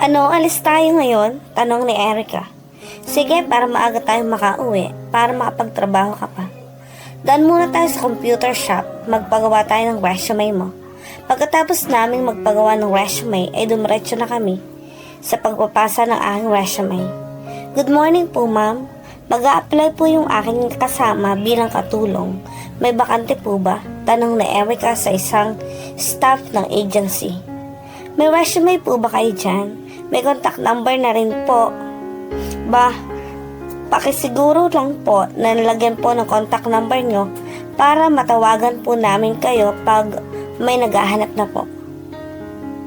Ano, alis tayo ngayon? Tanong ni Erica. Sige, para maaga tayong makauwi, para makapagtrabaho ka pa. Daan muna tayo sa computer shop, magpagawa tayo ng resume mo. Pagkatapos naming magpagawa ng resume, ay dumiretso na kami sa pagpapasa ng aking resume. Good morning po, ma'am. Mag-a-apply po yung aking kasama bilang katulong. May bakante po ba? Tanong ni Erica sa isang staff ng agency. May resume po ba kayo dyan? May contact number na rin po. Pakisiguro lang po na nalagyan po ng contact number nyo para matawagan po namin kayo pag may naghahanap na po.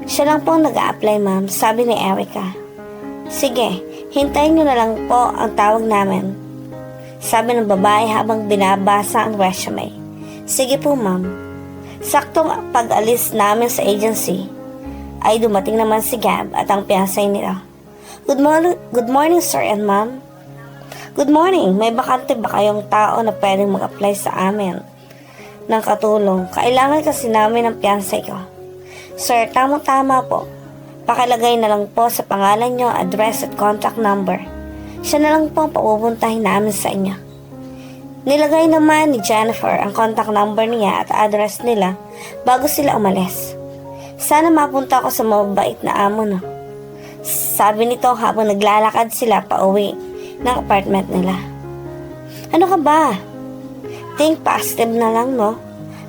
Siya lang po nag-a-apply, ma'am, sabi ni Erica. Sige, hintayin nyo na lang po ang tawag namin, sabi ng babae habang binabasa ang resume. Sige po, ma'am. Saktong pag-alis namin sa agency, ay dumating naman si Gab at ang piyasay nila. Good morning, sir and ma'am. Good morning. May bakante ba kayong tao na pwedeng mag-apply sa amin ng katulong? Kailangan kasi namin ng piyasay ko. Sir, tama po. Pakilagay na lang po sa pangalan nyo, address at contact number. Siya na lang po ang papupuntahin namin sa inyo. Nilagay naman ni Jennifer ang contact number niya at address nila bago sila umalis. Sana mapunta ako sa mabait na amo, no? Sabi nito habang naglalakad sila pauwi ng apartment nila. Ano ka ba? Think positive na lang, no?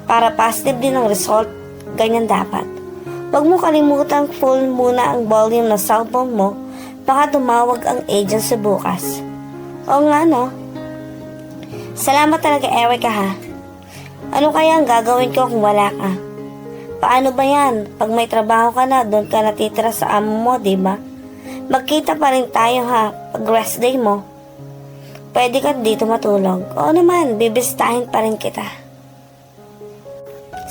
Para positive din ang result, ganyan dapat. Huwag mo kalimutang full muna ang volume ng cellphone mo, baka tumawag ang agency bukas. Oo nga, no? Salamat talaga, Erica, ha? Ano kaya ang gagawin ko kung wala ka? Paano ba yan? Pag may trabaho ka na, doon ka natitira sa amo mo, diba? Magkita pa rin tayo, ha? Pag rest day mo. Pwede ka dito matulog. Oo naman, bibistahin pa rin kita.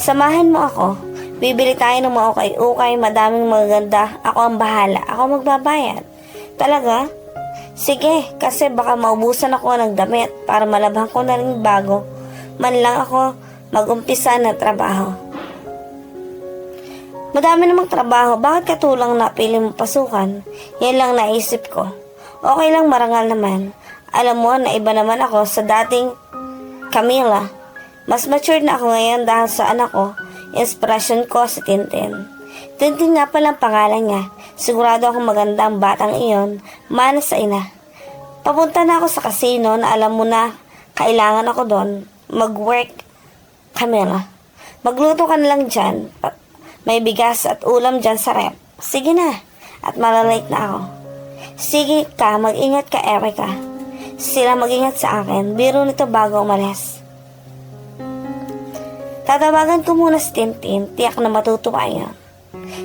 Samahan mo ako. Bibili tayo ng mga ukay-ukay, madaming magaganda. Ako ang bahala. Ako magbabayad. Talaga? Sige, kasi baka maubusan ako ng damit para malabhan ko na rin bago. Man lang ako mag-umpisa na trabaho. Madami namang trabaho, bakit katulang napili mo pasukan? Yan lang naisip ko. Okay lang, marangal naman. Alam mo na iba naman ako sa dating Camila. Mas matured na ako ngayon dahil sa anak ko. Inspirasyon ko si Tintin. Tintin nga palang pangalan niya. Sigurado akong maganda ang batang iyon, mana sa ina. Papunta na ako sa casino na alam mo na kailangan ako doon. Mag-work, Camila. Magluto ka na lang dyan. May bigas at ulam dyan sa rep. Sige na. At malalate na ako. Sige ka, mag-ingat ka, Erica. Sila mag-ingat sa akin. Biro nito bago umalis. Tatawagan ko muna si Tintin. Tiyak na matutuwa yan.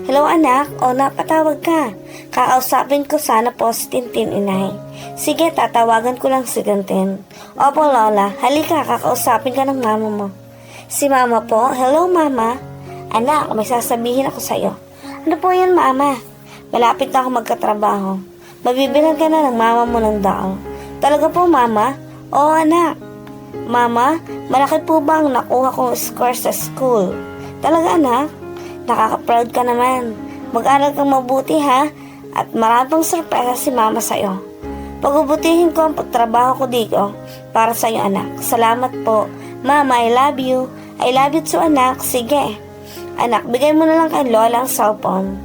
Hello, anak. O, napatawag ka. Kakausapin ko sana po si Tintin, inay. Sige, tatawagan ko lang si Tintin. Opo, Lola. Halika, kakausapin ka ng mama mo. Si mama po. Hello, mama. Anak, may sasabihin ako sa'yo. Ano po yan, mama? Malapit na ako magkatrabaho. Mabibilan ka na ng mama mo ng daan. Talaga po, mama? Oo, anak. Mama, malaki po ba ang nakuha kong score sa school? Talaga, anak? Nakaka-proud ka naman. Mag-aral kang mabuti, ha? At maraming sorpresa si mama sa'yo. Pagubutihin ko ang pagtrabaho ko dito para sa'yo, anak. Salamat po. Mama, I love you. I love you too, anak. Sige. Anak, bigay mo na lang kay Lola ang cellphone.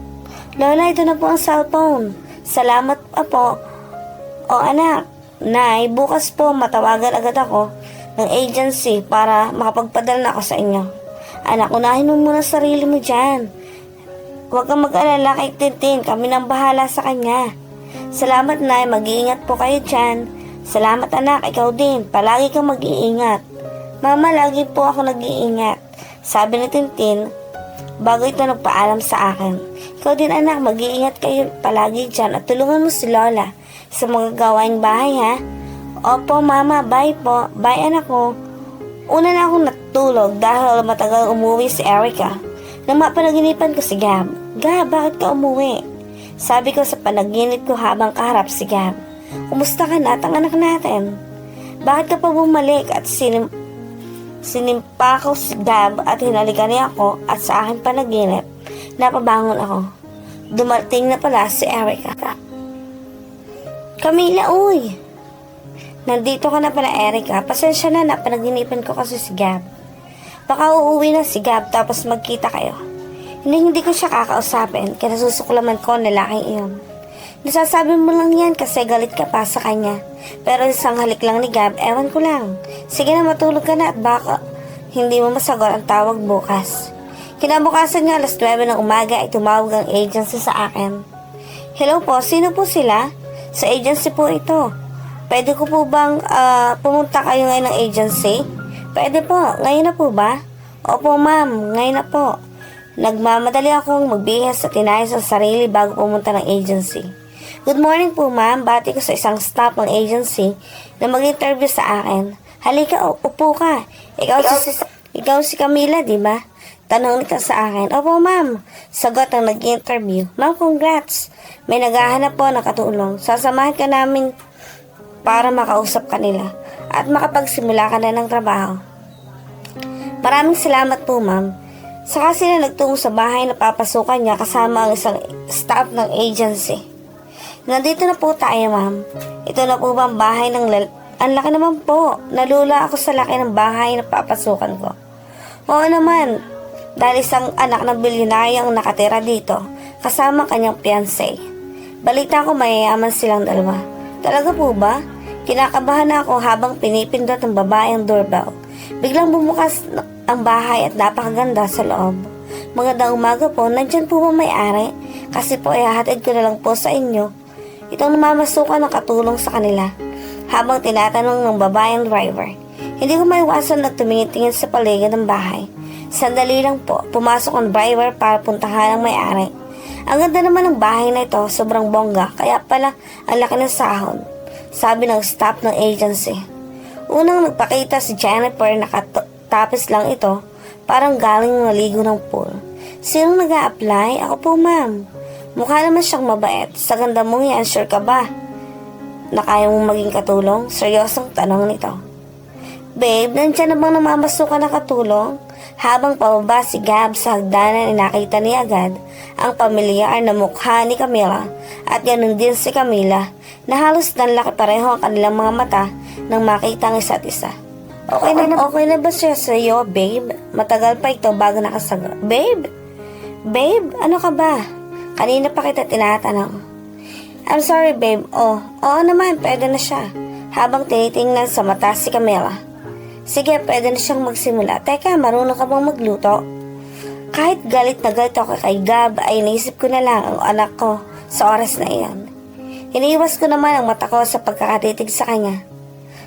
Lola, ito na po ang cellphone. Salamat po. O anak, Nay, bukas po matawagan agad ako ng agency para makapagpadala na ako sa inyo. Anak, unahin mo muna sarili mo dyan. Huwag kang mag-alala kay Tintin. Kami nang bahala sa kanya. Salamat, Nay. Mag-iingat po kayo dyan. Salamat, anak. Ikaw din. Palagi kang mag-iingat. Mama, lagi po ako nag-iingat. Sabi ni Tintin bago ito nagpaalam sa akin. Ikaw din, anak, mag-iingat kayo palagi dyan at tulungan mo si Lola sa mga gawaing bahay, ha? Opo, mama, bye po. Bye, anak ko. Una na akong natulog dahil matagal umuwi si Erica. Nang mapanaginipan ko si Gab. Gab, bakit ka umuwi? Sabi ko sa panaginip ko habang kaharap si Gab. Kumusta ka na at ang anak natin? Bakit ka pa bumalik at sinimpa ko si Gab at hinalikan niya ako at sa akin panaginip. Napabangon ako. dumating na pala si Erica. Camila, uy! Nandito ka na pala, Erica. Pasensya na, panaginipan ko kasi si Gab. Baka uuwi na si Gab tapos magkita kayo. Hindi ko siya kakausapin, kaya nasusuklaman ko ang lalaking iyon. Nasasabi mo lang yan kasi galit ka pa sa kanya. Pero isang halik lang ni Gab, ewan ko lang. Sige na, matulog ka na at baka hindi mo masagot ang tawag bukas. Kinabukasan nga 9 ng umaga ay tumawag ang agency sa akin. Hello po, sino po sila? Sa agency po ito. Pwede ko po bang pumunta kayo ngayon ng agency? Pwede po, ngayon na po ba? Opo ma'am, ngayon na po. Nagmamadali akong magbihas at inayos ang sarili bago pumunta ng agency. Good morning po ma'am, bati ko sa isang staff ng agency na mag-interview sa akin. Halika, upo ka. Ikaw si Camila, di ba? Tanong nito sa akin. Opo ma'am, sagot ang nag-interview. Ma'am, congrats. May naghahanap po na katulong. Sasamahan ka namin para makausap ka nila at makapagsimula ka na ng trabaho. Maraming salamat po ma'am. Saka sila nagtungo sa bahay na papasukan niya kasama ang isang staff ng agency. Nandito na po tayo ma'am. Ito na po ba ang bahay ng ang laki naman po. Nalula ako sa laki ng bahay na papasukan ko. Oo naman, dahil isang anak ng bilyonaryo ang nakatira dito kasama kanyang fiancé. Balita ko mayayaman silang dalawa. Talaga po ba? Kinakabahan na ako habang pinipindot ng babae ang doorbell. Biglang bumukas ang bahay at napakaganda sa loob. Magandang umaga po, nandyan po ba may-ari? Kasi po ihahatid ko na lang po sa inyo itong namamasukan ng katulong sa kanila. Habang tinatanong ng babae ang driver, hindi ko maiwasan na tumingin-tingin sa paligid ng bahay. Sandali lang po, pumasok ang driver para puntahan ang may-ari. Ang ganda naman ng bahay na ito, sobrang bongga, kaya pala ang laki ng sahod. Sabi ng staff ng agency. Unang nagpakita si Jennifer, nakatapos lang ito, parang galing naligo ng pool. Sinong nag-a-apply? Ako po ma'am. Mukha naman siyang mabait. Sa ganda mong yan, sure ka ba na kaya mong maging katulong? Seryosong tanong nito. Babe, nandiyan na bang namamasukan na katulong? Habang pababa si Gab sa hagdanan, nakita niya agad ang pamilyar na mukha ni Camila at ganun din si Camila na halos nanlaki pareho ang kanilang mga mata nang makita ang isa't isa. Okay na ba siya sa iyo, babe? Matagal pa ito bago nakasagot. Babe? Babe, ano ka ba? Kanina pa kita tinatanong. I'm sorry, babe. Oo naman, pwede na siya. Habang tinitingnan sa mata si Camila. Sige, pwede na siyang magsimula. Teka, marunong ka bang magluto? Kahit galit na galit ako kay Gab, ay naisip ko na lang ang anak ko sa oras na iyon. Iniiwas ko naman ang mata ko sa pagkakatitig sa kanya.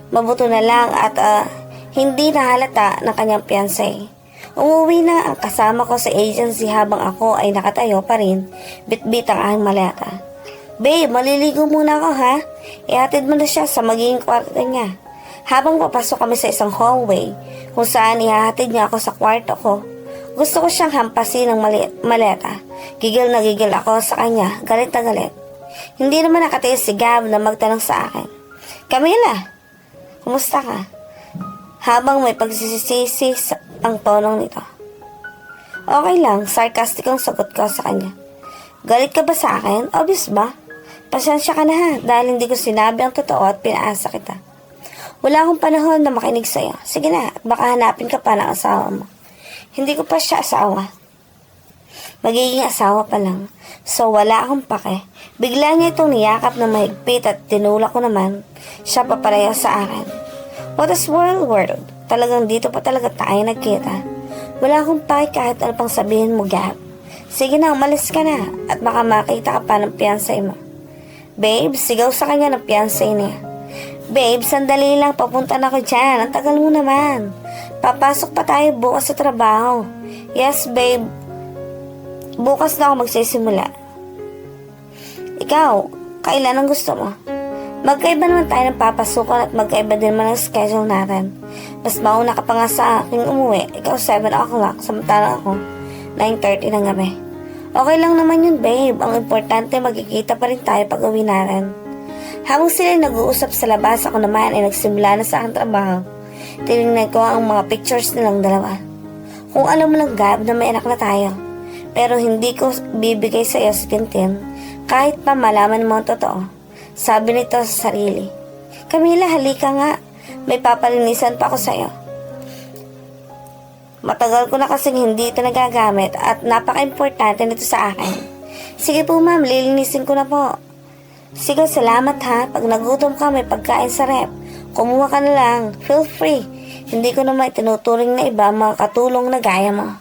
Mabuto na lang at hindi nahalata ng kanyang fiancé. Umuwi na ang kasama ko sa agency habang ako ay nakatayo pa rin, bit-bit ang aking maleta. Babe, maliligo muna ako ha. Ihatid mo na siya sa magiging kwarto niya. Habang papasok kami sa isang hallway kung saan ihahatid niya ako sa kwarto ko, gusto ko siyang hampasin ng maleta. Gigil na gigil ako sa kanya, galit na galit. Hindi naman nakatiis si Gab na magtanong sa akin. Camila, kumusta ka? Habang may pagsisisi ang tonong nito. Okay lang, sarcastic ang sagot ko sa kanya. Galit ka ba sa akin? Obvious ba? Pasensya ka na ha, dahil hindi ko sinabi ang totoo at pinaasa kita. Wala akong panahon na makinig sa'yo. Sige na, at baka hanapin ka pa ng asawa mo. Hindi ko pa siya asawa. Magiging asawa pa lang. So wala akong pake. Bigla niya itong niyakap na mahigpit at tinulak ko naman. Siya pa pareho sa akin. What a small world. Talagang dito pa talaga tayo nagkita. Wala akong pake kahit ano pang sabihin mo, Gab. Sige na, umalis ka na. At baka makita ka pa ng fiancé mo. Babe, sigaw sa kanya ng fiancé niya. Babe, sandali lang, papunta na ako dyan. Ang tagal mo naman. Papasok pa tayo bukas sa trabaho. Yes, babe. Bukas na ako magsisimula. Ikaw, kailan ang gusto mo? Magkaiba naman tayo ng papasukan at magkaiba din naman ang schedule natin. Mas mauna ka pa nga sa aking umuwi. Ikaw 7 o'clock, samantalang ako 9:30 ng gabi. Okay lang naman yun, babe. Ang importante, magkikita pa rin tayo pag uwi natin. Habang sila nag-uusap sa labas, ako naman ay nagsimula na sa aking trabaho. Tinignan ko ang mga pictures nilang dalawa. Kung alam mo lang, Gab, na may anak na tayo. pero hindi ko bibigay sa iyo si Tintin kahit pa malaman mo ang totoo. Sabi nito sa sarili. Camila, halika nga. May papalinisan pa ako sa iyo. Matagal ko na kasing hindi ito nagagamit at napaka-importante nito sa akin. Sige po ma'am, lilinisin ko na po. Sige, salamat ha. Pag nagutom ka, may pagkain sa rep. Kumuha ka na lang. Feel free. Hindi ko naman tinuturing na iba mga katulong na gaya mo.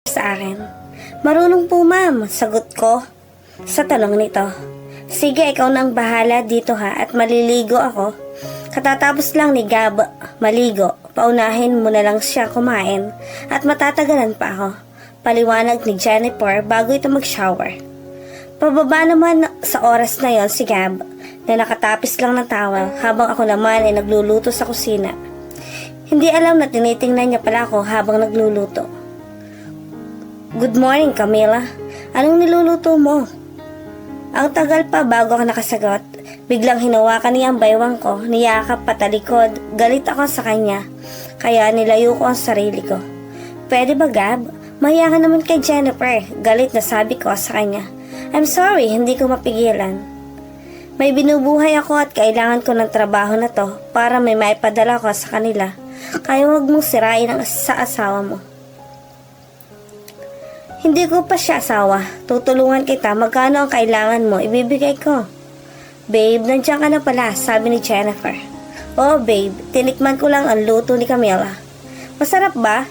Sa akin. Marunong po ma'am, sagot ko sa tanong nito. Sige, ikaw na ang bahala dito ha at maliligo ako. Katatapos lang ni Gab maligo, paunahin mo na lang siya kumain at matatagalan pa ako. Paliwanag ni Jennifer bago ito mag-shower. Pababa naman sa oras na yon si Gab na nakatapis lang ng towel habang ako naman ay nagluluto sa kusina. Hindi alam na tinitingnan niya pala ako habang nagluluto. Good morning, Camila. Anong niluluto mo? Ang tagal pa bago ako nakasagot. Biglang hinawakan niya ang baywang ko, niyakap patalikod, galit ako sa kanya, kaya nilayo ko ang sarili ko. Pwede ba Gab? Mahiya ka naman kay Jennifer, galit na sabi ko sa kanya. I'm sorry, hindi ko mapigilan. May binubuhay ako at kailangan ko ng trabaho na to para may maipadala ko sa kanila, kaya huwag mong sirain ang sa asawa mo. Hindi ko pa siya asawa, tutulungan kita, magkano ang kailangan mo, ibibigay ko. Babe, nandiyan ka na pala, sabi ni Jennifer. Oh babe, tinikman ko lang ang luto ni Camila. Masarap ba?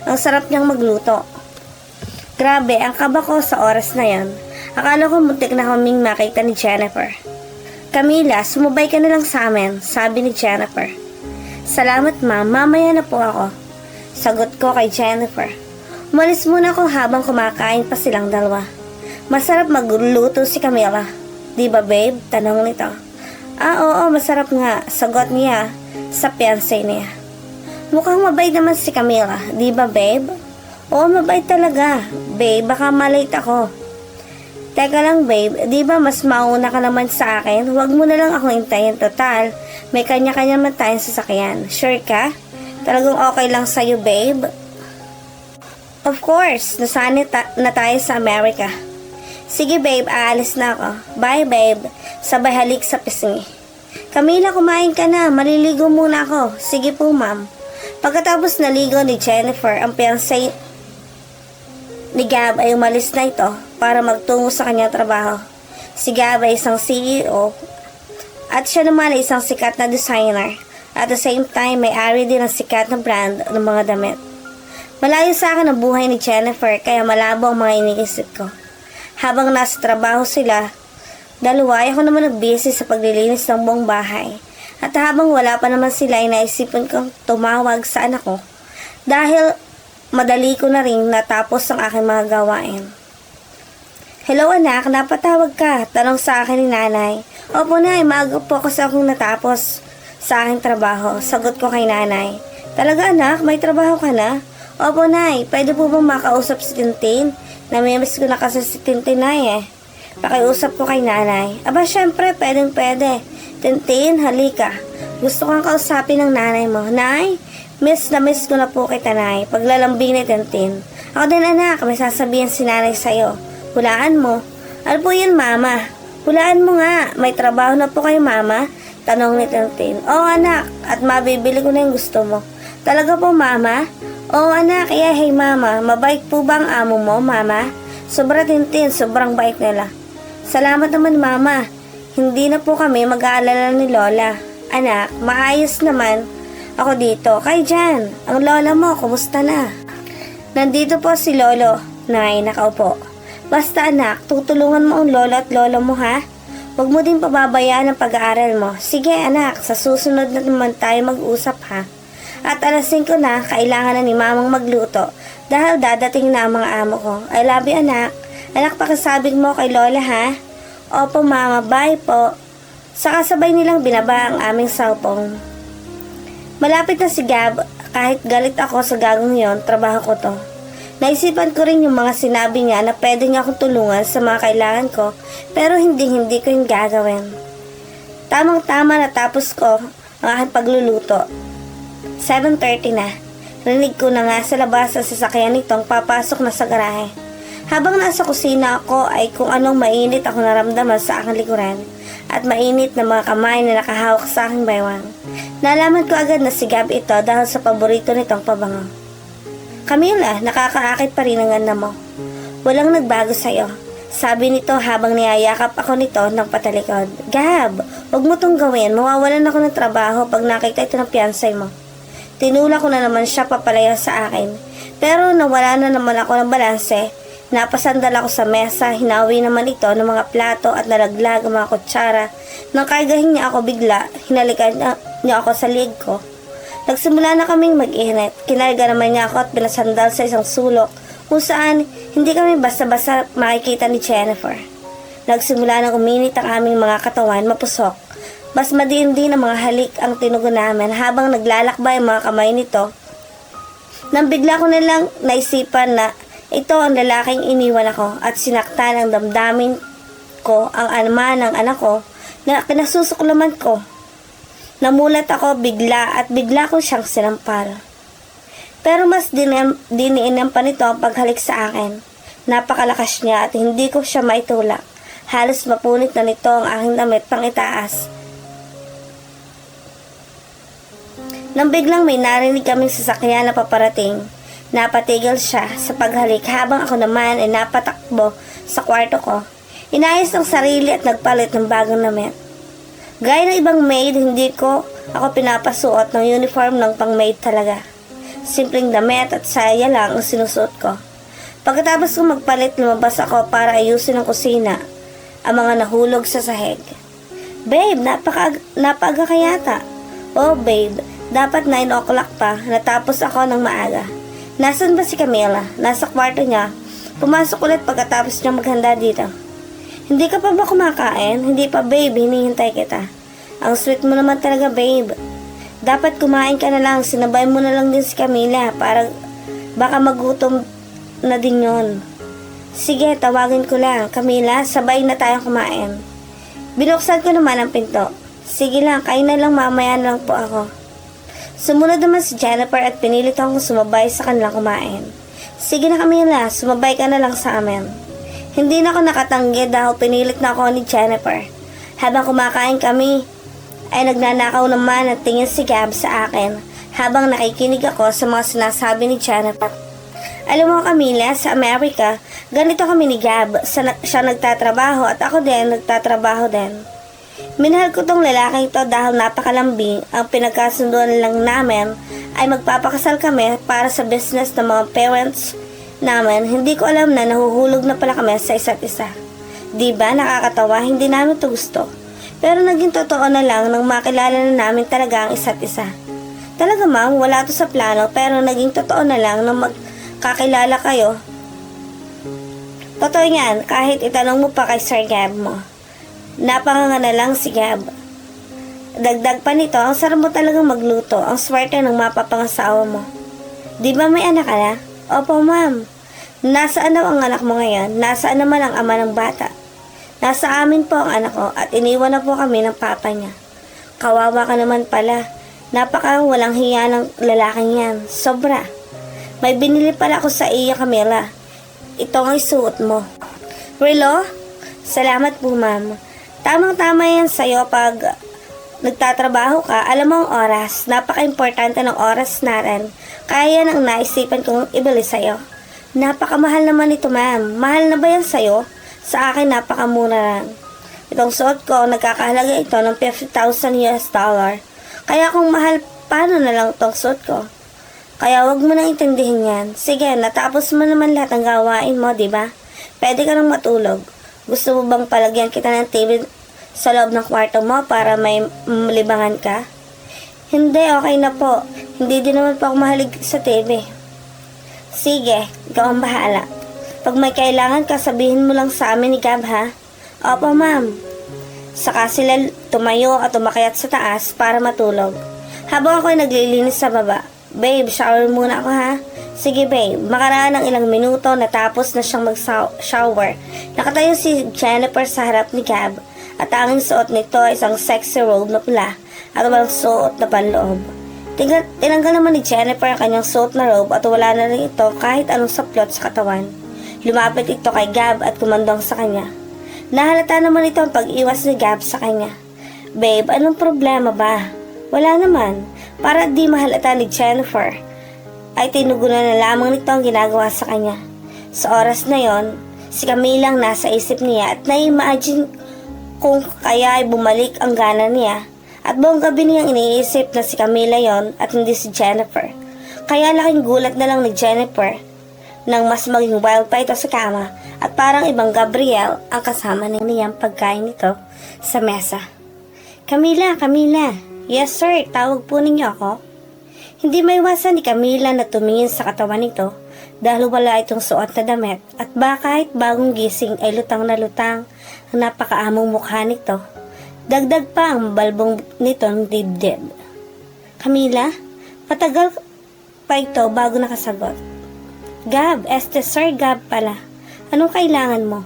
Ang sarap niyang magluto. Grabe, ang kaba ko sa oras na yan. Akala ko muntik na kaming makita ni Jennifer. Camila, sumubay ka na lang sa amin, sabi ni Jennifer. Salamat ma'am, mamaya na po ako. Sagot ko kay Jennifer. Umalis muna ako habang kumakain pa silang dalawa. Masarap magluto si Camila. Di ba babe? Tanong nito. Oo, masarap nga. Sagot niya sa fiancé niya. Mukhang mabait naman si Camila. Di ba babe? Oo, mabait talaga. Babe, baka malate ako. Teka lang babe, di ba mas mauna ka naman sa akin? Huwag mo na lang ako hintayin. Total, may kanya-kanya man tayong sasakyan. Sure ka? Talagang okay lang sa'yo babe? Of course, nasanay na tayo sa Amerika. Sige babe, aalis na ako. Bye babe. Sabay halik sa pisngi. Camila, kumain ka na. Maliligo muna ako. Sige po ma'am. Pagkatapos naligo ni Jennifer, ang fiancé ni Gab ay umalis na ito para magtungo sa kanyang trabaho. Si Gab ay isang CEO at siya naman ay isang sikat na designer. At the same time, may-ari din ng sikat na brand ng mga damit. Malayo sa akin ang buhay ni Jennifer kaya malabo ang mga iniisip ko. Habang nasa trabaho sila, dalawa ay ako naman nagbisi sa paglilinis ng buong bahay. At habang wala pa naman sila ay naisipan kong tumawag sa anak ko dahil madali ko na rin natapos ang aking mga gawain. Hello anak, napatawag ka? Tanong sa akin ni nanay. Opo nay, maaga po kasi akong natapos sa aking trabaho. Sagot ko kay nanay. Talaga anak, may trabaho ka na? Opo nay, pwede po bang makausap si Tintin? Namimiss ko na kasi si Tintin nay eh. Pakiusap ko kay nanay. Aba syempre, pwede. Tintin, halika. Gusto kang kausapin ng nanay mo. Nay, miss na miss ko na po kita nay. Paglalambing ni Tintin. Ako din anak, may sasabihin si nanay sa'yo. Hulaan mo. Ano po yun mama? Hulaan mo nga. May trabaho na po kayo mama? Tanong ni Tintin. Oo anak, at mabibili ko na yung gusto mo. Talaga po mama? Oo anak, hey mama, mabait po ba ang amo mo mama? Sobra Tintin, sobrang bait nila. Salamat naman mama. Hindi na po kami mag-aalala ni Lola. Anak, maayos naman ako dito. Kay Jan, ang lola mo, kumusta na? Nandito po si Lolo. Nay, nakaupo. Basta anak, tutulungan mo ang lolo at lolo mo ha? Huwag mo din pababayaan ang pag-aaral mo. Sige anak, sa susunod na naman tayo mag-usap ha? At alas 5 na, kailangan na ni mamang magluto dahil dadating na ang mga amo ko. I love you anak. Anak, pakisabing mo kay Lola ha? Opo mama, bye po. Saka sabay nilang binaba ang aming cellphone. Malapit na si Gab, kahit galit ako sa gagawin yon, trabaho ko to. Naisipan ko rin yung mga sinabi niya na pwede niya akong tulungan sa mga kailangan ko, pero hindi ko yung gagawin. Tamang-tama natapos ko ang aking pagluluto. 7:30 na. Rinig ko na nga sa labas ang sasakyan nitong papasok na sa garahe. Habang nasa kusina ako ay kung anong mainit ako naramdaman sa aking likuran at mainit na mga kamay na nakahawak sa aking baywang. Nalaman ko agad na si Gab ito dahil sa paborito nitong pabango. Camila, nakakaakit pa rin ang ganda mo. Walang nagbago sa'yo. Sabi nito habang niyayakap ako nito ng patalikod. Gab, huwag mo tong gawin. Mawawalan ako ng trabaho pag nakita ito ng fiancé mo. Tinula ko na naman siya papalayo sa akin. Pero nawala na naman ako ng balanse. Napasandal ako sa mesa. Hinawi naman ito ng mga plato at nalaglag ang mga kutsara. Nang kaigahin niya ako bigla, hinalikan niya ako sa liig ko. Nagsimula na kaming mag-ihinit. Kinarga naman niya ako at pinasandal sa isang sulok kung saan hindi kami basta-basta makikita ni Jennifer. Nagsimula na uminit ang aming mga katawan mapusok. Mas madiin-din ang mga halik ang tinugon namin habang naglalakbay ang mga kamay nito. Nang bigla ko nilang naisipan na ito ang lalaking iniwan ako at sinaktan ang damdamin ko ang ama ng anak ko na kinasusuklaman ko. Namulat ako bigla at bigla ko siyang sinampal. Pero mas diniinan pa nito ang paghalik sa akin. Napakalakas niya at hindi ko siya maitulak. Halos mapunit na nito ang aking damit pang itaas. Nang biglang may narinig kaming sasakyan na paparating, napatigil siya sa paghalik habang ako naman ay napatakbo sa kwarto ko. Inayos ang sarili at nagpalit ng bagong damit. Gaya ng ibang maid, hindi ko ako pinapasuot ng uniform ng pang maid talaga. Simpleng damit at saya lang ang sinusuot ko. Pagkatapos ko magpalit, lumabas ako para ayusin ang kusina, ang mga nahulog sa sahig. Babe, napaaga ka yata. Oh babe, dapat 9 o'clock pa, natapos ako ng maaga. Nasaan ba si Camila? Nasa kwarto niya. Pumasok ulit pagkatapos niya maghanda dito. Hindi ka pa ba kumakain? Hindi pa babe, hinihintay kita. Ang sweet mo naman talaga babe. Dapat kumain ka na lang, sinabay mo na lang din si Camila para baka magutom na din yon. Sige, tawagin ko lang. Camila, sabay na tayong kumain. Binuksan ko naman ang pinto. Sige lang, kain na lang mamaya na lang po ako. Sumunod naman si Jennifer at pinilit akong sumabay sa kanilang kumain. Sige na Camila, sumabay ka na lang sa amin. Hindi na ako nakatanggi dahil pinilit na ako ni Jennifer. Habang kumakain kami, ay nagnanakaw naman at tingin si Gab sa akin habang nakikinig ako sa mga sinasabi ni Jennifer. Alam mo Camila, sa Amerika, ganito kami ni Gab. Siya nagtatrabaho at ako din nagtatrabaho din. Minahal ko tong lalaki ito dahil napakalambing. Ang pinagkasunduan lang namin ay magpapakasal kami para sa business ng mga parents namin. Hindi ko alam na nahuhulog na pala kami sa isa't isa. Diba nakakatawa, hindi namin to gusto. Pero naging totoo na lang nang makilala na namin talaga ang isa't isa. Talaga ma'am, wala to sa plano pero naging totoo na lang nang magkakilala kayo. Totoo yan, kahit itanong mo pa kay Sir Gab mo. Napanganga na lang si Gab. Dagdag pa nito, ang sarap mo talagang magluto. Ang swerte ng mapapangasawa mo. Di ba may anak ka na? Opo ma'am. Nasaan daw ang anak mo ngayon? Nasaan naman ang ama ng bata? Nasa amin po ang anak ko at iniwan na po kami ng papa niya. Kawawa ka naman pala. Napaka walang hiya ng lalaking yan. Sobra. May binili pala ako sa iyo Camila. Ito ang isuot mo. Relo? Salamat po ma'am. Tamang-tama yan sa'yo pag nagtatrabaho ka. Alam mo ang oras. Napaka-importante ng oras natin. Kaya yan ang naisipan kong ibili sa'yo. Napakamahal naman ito ma'am. Mahal na ba yan sa'yo? Sa akin napakamura lang. Itong suot ko, nagkakahalaga ito ng $50,000. Kaya kung mahal, paano na lang itong suot ko? Kaya wag mo nang intindihin yan. Sige, natapos mo naman lahat ng gawain mo, di ba? Pwede ka nang matulog. Gusto mo bang palagyan kita ng TV sa loob ng kwarto mo para may libangan ka? Hindi, okay na po. Hindi din naman po ako mahalig sa TV. Sige, ikaw ang bahala. Pag may kailangan ka, sabihin mo lang sa amin ni Gab, ha? Opo, ma'am. Saka sila tumayo at umakyat sa taas para matulog. Habang ako'y naglilinis sa baba, babe, shower muna ako, ha? Sige, babe. Makaraan ng ilang minuto, natapos na siyang mag-shower. Nakatayo si Jennifer sa harap ni Gab at ang suot nito ay isang sexy robe na pula at walang suot na panloob. Tinanggal naman ni Jennifer ang kanyang suot na robe at wala na rin ito kahit anong saplot sa katawan. Lumapit ito kay Gab at kumandong sa kanya. Nahalata naman ito ang pag-iwas ni Gab sa kanya. Babe, anong problema ba? Wala naman. Para di mahalata ni Jennifer, ay tinugunan na lamang nito ang ginagawa sa kanya. Sa oras na yon, si Camila ang nasa isip niya at na-imagine kung kaya ay bumalik ang gana niya. At buong gabi niyang iniisip na si Camila yon at hindi si Jennifer. Kaya laking gulat na lang ni Jennifer nang mas maging wild pa ito sa kama at parang ibang Gabriel ang kasama niyang pagkain nito sa mesa. Camila. Yes sir, tawag po ninyo ako. Hindi maiwasan ni Camila na tumingin sa katawan nito dahil wala itong suot na damit at kahit bagong gising ay lutang na lutang ang napakaamong mukha nito. Dagdag pa ang balbong nitong dibdib. Camila, matagal pa ito bago nakasagot. Gab, Sir Gab pala. Anong kailangan mo?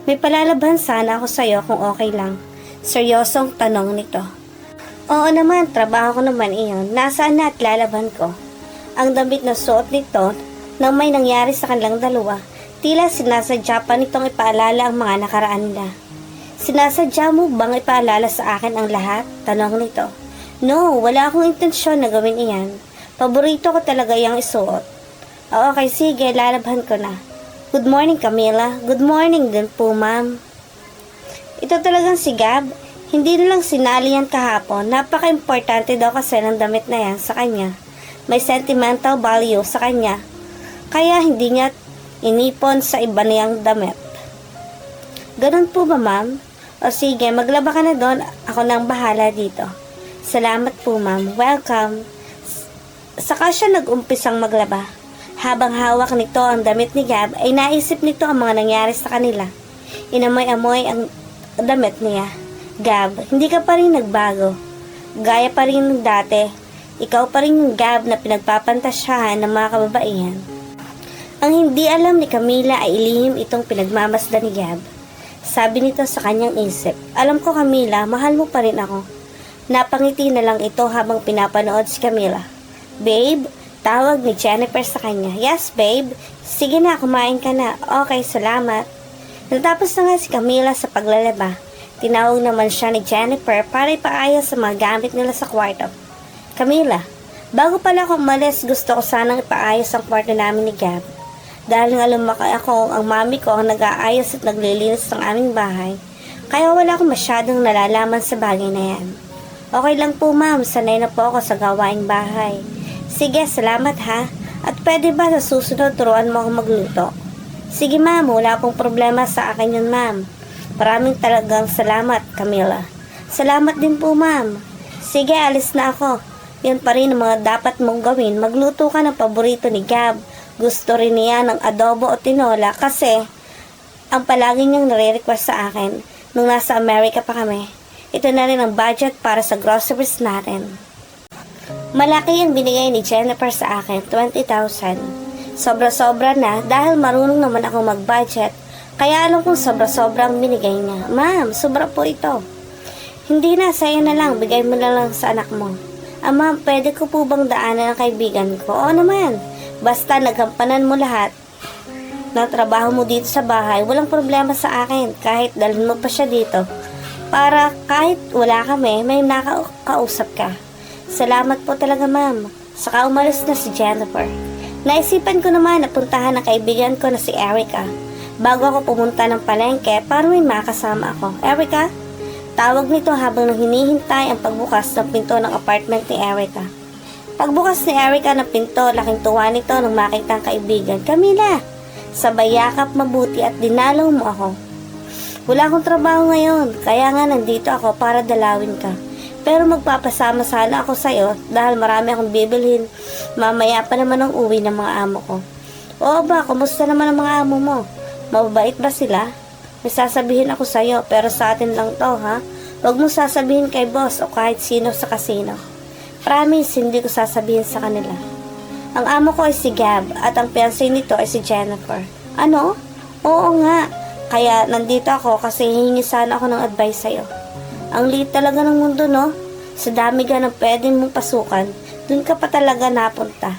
May palalabhan sana ako sa'yo kung okay lang. Seryosong tanong nito. Oo naman, trabaho ko naman iyon. Nasaan na at lalaban ko? Ang damit na suot nito nang may nangyari sa kanilang dalawa, tila sinasadya pa nitong ipaalala ang mga nakaraan nila. Sinasadya mo bang ipaalala sa akin ang lahat? Tanong nito. No, wala akong intensyon na gawin iyan. Paborito ko talaga yung isuot. Okay, sige, lalabhan ko na. Good morning, Camila. Good morning din po, ma'am. Ito talagang si Gab. Hindi na lang sinali yan kahapon. Napaka-importante daw kasi ng damit na yan sa kanya. May sentimental value sa kanya. Kaya hindi niya inipon sa iba niyang damit. Ganun po ba, ma'am? O sige, maglaba ka na doon. Ako nang bahala dito. Salamat po, ma'am. Welcome. Saka siya nag-umpisang maglaba. Habang hawak nito ang damit ni Gab, ay naisip nito ang mga nangyari sa kanila. Inamoy-amoy ang damit niya. Gab, hindi ka pa rin nagbago. Gaya pa rin ng dati. Ikaw pa rin yung Gab na pinagpapantasyahan ng mga kababaihan. Ang hindi alam ni Camila ay ilihim itong pinagmamasdan ni Gab. Sabi nito sa kanyang isip, alam ko Camila, mahal mo pa rin ako. Napangiti na lang ito habang pinapanood si Camila. Babe, tawag ni Jennifer sa kanya. Yes, babe. Sige na, kumain ka na. Okay, salamat. Natapos na nga si Camila sa paglalaba. Tinawag naman siya ni Jennifer para ipaayos sa mga gamit nila sa kwarto. Camila, bago pala ako umalis, gusto ko sanang ipaayos ang kwarto namin ni Gab. Dahil nga lumaki ako, ang mami ko ang nag-aayos at naglilinis ng aming bahay. Kaya wala akong masyadong nalalaman sa bagay na yan. Okay lang po ma'am, sanay na po ako sa gawaing bahay. Sige, salamat ha. At pwede ba sa susunod turuan mo ako magluto? Sige ma'am, wala pong problema sa akin yun ma'am. Maraming talagang salamat, Camila. Salamat din po ma'am. Sige, alis na ako. Yan pa rin ang mga dapat mong gawin. Magluto ka ng paborito ni Gab. Gusto rin niya ng adobo o tinola kasi ang palagi niyang nare-request sa akin nung nasa Amerika pa kami. Ito na rin ang budget para sa groceries natin. Malaki ang binigay ni Jennifer sa akin, 20,000. Sobra-sobra na dahil marunong naman ako mag-budget. Kaya alam kong sobra-sobra ang binigay niya. Ma'am, sobra po ito. Hindi na, sa'yo na lang. Bigay mo na lang sa anak mo. Ma'am, pwede ko po bang daanan ang kaibigan ko? Oo naman. Basta nagampanan mo lahat ng trabaho mo dito sa bahay, walang problema sa akin. Kahit dalhin mo pa siya dito. Para kahit wala kami, may nakakausap ka. Salamat po talaga ma'am. Saka umalis na si Jennifer. Naisipan ko naman na puntahan ang kaibigan ko na si Erica. Bago ako pumunta ng palengke para may makasama ako. Erica? Tawag nito habang hinihintay ang pagbukas ng pinto ng apartment ni Erica. Pagbukas ni Erica ng pinto, laking tuwa nito nang makita ang kaibigan. Camila, sabay yakap mabuti at dinalaw mo ako. Wala akong trabaho ngayon, kaya nga nandito ako para dalawin ka. Pero magpapasama sana ako sa'yo dahil marami akong bibilhin. Mamaya pa naman ang uwi ng mga amo ko. Oo ba, kumusta naman ang mga amo mo? Mababait ba sila? May sasabihin ako sa'yo, pero sa atin lang to ha. Huwag mo sasabihin kay boss o kahit sino sa kasino. Promise, hindi ko sasabihin sa kanila. Ang amo ko ay si Gab at ang fiancé nito ay si Jennifer. Ano? Oo nga. Kaya nandito ako kasi hihingi sana ako ng advice sa'yo. Ang liit talaga ng mundo, no? Sa dami ka ng pwedeng mong pasukan, Doon ka pa talaga napunta.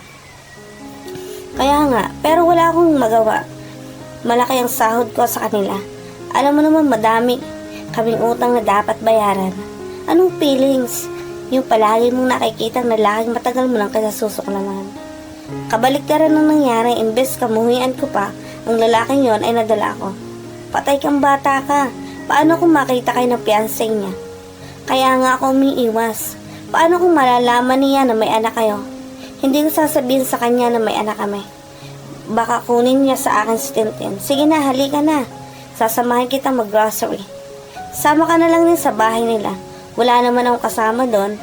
Kaya nga, pero wala akong magawa. Malaki ang sahod ko sa kanila. Alam mo naman madami kaming utang na dapat bayaran. Anong feelings? Yung palagi mong nakikita na laging matagal mo lang kinasusuklaman. Kabaliktaran ang nangyari, imbes kamuhian ko pa, ang lalaking yon ay nadala ko. Patay kang bata ka. Paano kung makita kayo ng fiancé niya? Kaya nga ako umiiwas. Paano kung malalaman niya na may anak kayo? Hindi ko sasabihin sa kanya na may anak kami. Baka kunin niya sa akin si Tintin. Sige na, halika na. Sasamahin kita mag-grocery. Sama ka na lang din sa bahay nila. Wala naman akong kasama doon.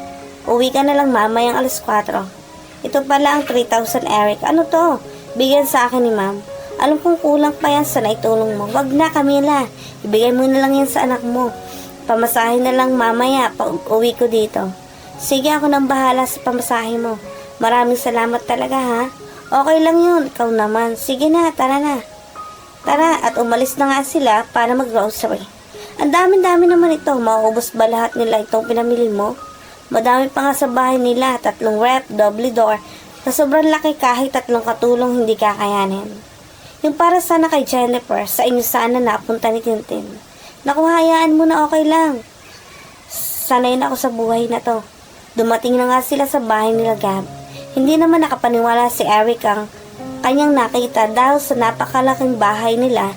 Uwi ka na lang mamayang alas 4. Ito pala ang 3,000, Eric. Ano to? Bigyan sa akin ni ma'am. Alam kong kulang pa yan sa naitulong mo. Wag na, Camila. Ibigay mo na lang yan sa anak mo. Pamasahin na lang mamaya pag uwi ko dito. Sige, ako nang bahala sa pamasahe mo. Maraming salamat talaga, ha? Okay lang yun. Ikaw naman. Sige na, tara na. Tara, at umalis na nga sila para mag-grocery. Ang dami-dami naman ito. Mauubos ba lahat nila itong pinamili mo? Madami pa nga sa bahay nila. 3 rep, double door. Sa sobrang laki kahit 3 katulong hindi kakayanin. Yung para sana kay Jennifer, sa inyo sana napunta ni Tintin. Naku, hayaan mo na, okay lang. Sanay na ako sa buhay na to. Dumating na nga sila sa bahay nila Gab. Hindi naman nakapaniwala si Eric ang kanyang nakita dahil sa napakalaking bahay nila